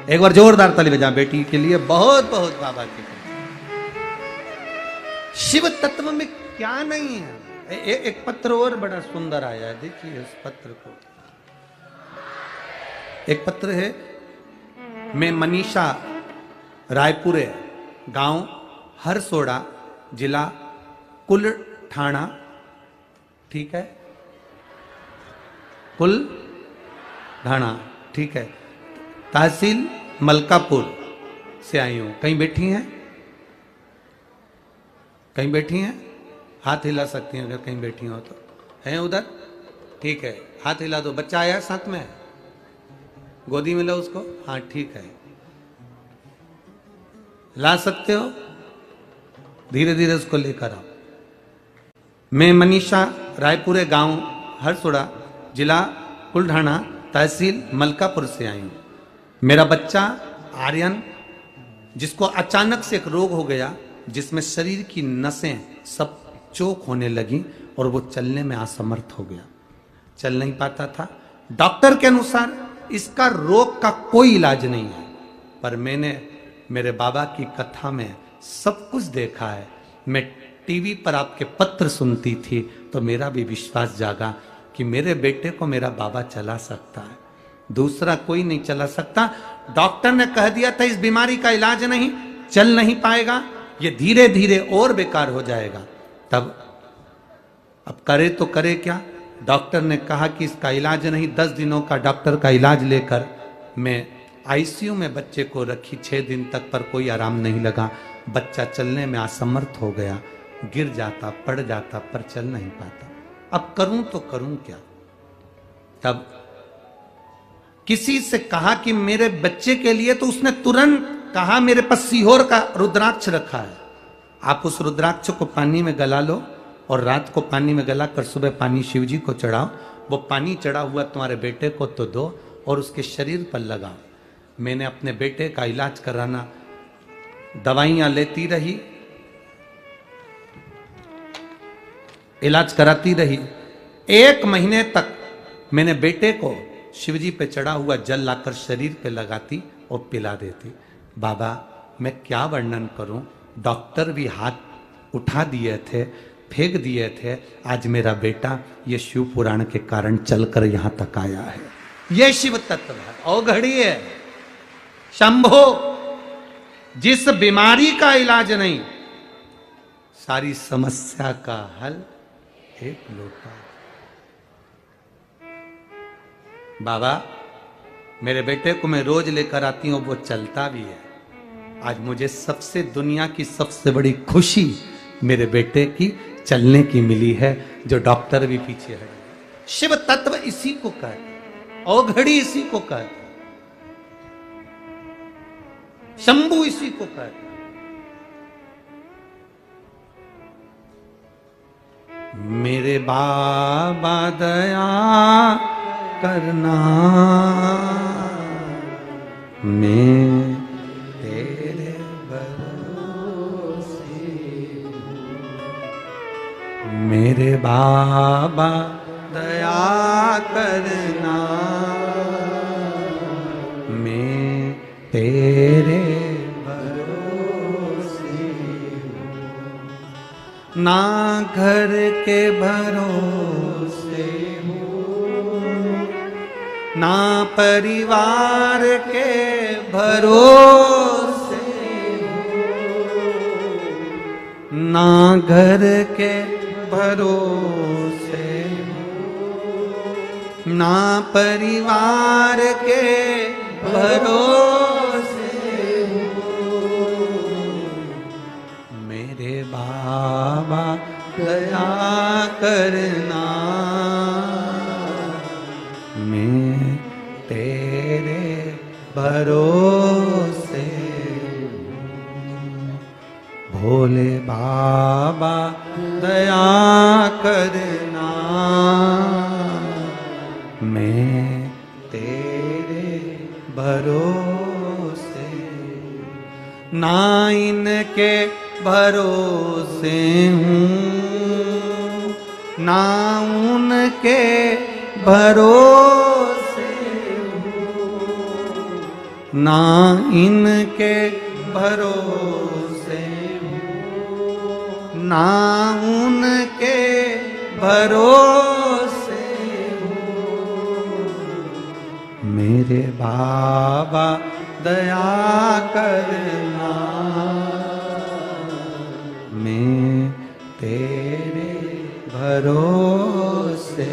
S1: एक बार जोरदार ताली बजा बेटी के लिए। बहुत बहुत बाबा की। शिव तत्व में क्या नहीं है। एक पत्र और बड़ा सुंदर आया है, देखिए इस पत्र को। एक पत्र है, मैं मनीषा, रायपुरे, गांव हरसोड़ा, जिला कुलठाना, ठीक है, कुलठाना, ठीक है, तहसील मलकापुर से आई हूं। कहीं बैठी हैं? कहीं बैठी हैं? हाथ हिला सकती हैं अगर कहीं बैठी हो तो। हैं उधर? ठीक है, हाथ हिला दो। बच्चा आया साथ में? गोदी में लो उसको। हाँ ठीक है, ला सकते हो, धीरे धीरे उसको लेकर आओ। मैं मनीषा, रायपुरे, गांव हरसोड़ा, जिला कुलठाना, तहसील मलकापुर से आई हूं। मेरा बच्चा आर्यन, जिसको अचानक से एक रोग हो गया जिसमें शरीर की नसें सब चोक होने लगी और वो चलने में असमर्थ हो गया, चल नहीं पाता था। डॉक्टर के अनुसार इसका रोग का कोई इलाज नहीं है, पर मैंने मेरे बाबा की कथा में सब कुछ देखा है। मैं टीवी पर आपके पत्र सुनती थी तो मेरा भी विश्वास जागा कि मेरे बेटे को मेरा बाबा चला सकता है, दूसरा कोई नहीं चला सकता। डॉक्टर ने कह दिया था इस बीमारी का इलाज नहीं, चल नहीं पाएगा, ये धीरे धीरे और बेकार हो जाएगा। तब अब करे तो करे क्या? डॉक्टर ने कहा कि इसका इलाज नहीं। 10 दिनों का डॉक्टर का इलाज लेकर मैं आईसीयू में बच्चे को रखी। 6 दिन तक, पर कोई आराम नहीं लगा। बच्चा चलने में असमर्थ हो गया, गिर जाता, पड़ जाता, पर चल नहीं पाता। अब करूं तो करूं क्या? तब किसी से कहा कि मेरे बच्चे के लिए, तो उसने तुरंत कहा मेरे पास सीहोर का रुद्राक्ष रखा है, आप उस रुद्राक्ष को पानी में गला लो और रात को पानी में गला कर सुबह पानी शिव जी को चढ़ाओ। वो पानी चढ़ा हुआ तुम्हारे बेटे को तो दो और उसके शरीर पर लगाओ। मैंने अपने बेटे का इलाज कराना, दवाइयां लेती रही, इलाज कराती रही। 1 महीने तक मैंने बेटे को शिवजी पे चढ़ा हुआ जल लाकर शरीर पे लगाती और पिला देती। बाबा मैं क्या वर्णन करूं, डॉक्टर भी हाथ उठा दिए थे, फेंक दिए थे। आज मेरा बेटा ये शिव पुराण के कारण चलकर यहां तक आया है। ये शिव तत्व है, औघड़ी है। शंभो, जिस बीमारी का इलाज नहीं, सारी समस्या का हल एक लोटा। बाबा मेरे बेटे को मैं रोज लेकर आती हूं, वो चलता भी है। आज मुझे सबसे, दुनिया की सबसे बड़ी खुशी मेरे बेटे की चलने की मिली है, जो डॉक्टर भी पीछे है। शिव तत्व इसी को कहते, औघड़ी इसी को कहते, शंभु इसी को कहते। मेरे बाबा दया करना, मैं तेरे भरोसे। मेरे बाबा दया करना, मैं ना घर के भरोसे ना परिवार के भरोसे ना घर के भरोसे ना परिवार के भरोसे मेरे बाबा दया करना मैं तेरे भरोसे भोले बाबा दया करना मैं तेरे भरोसे ना इनके भरोसे हूँ ना उनके भरोसे ना इनके भरोसे ना उनके भरोसे मेरे बाबा दया करना मैं तेरे भरोसे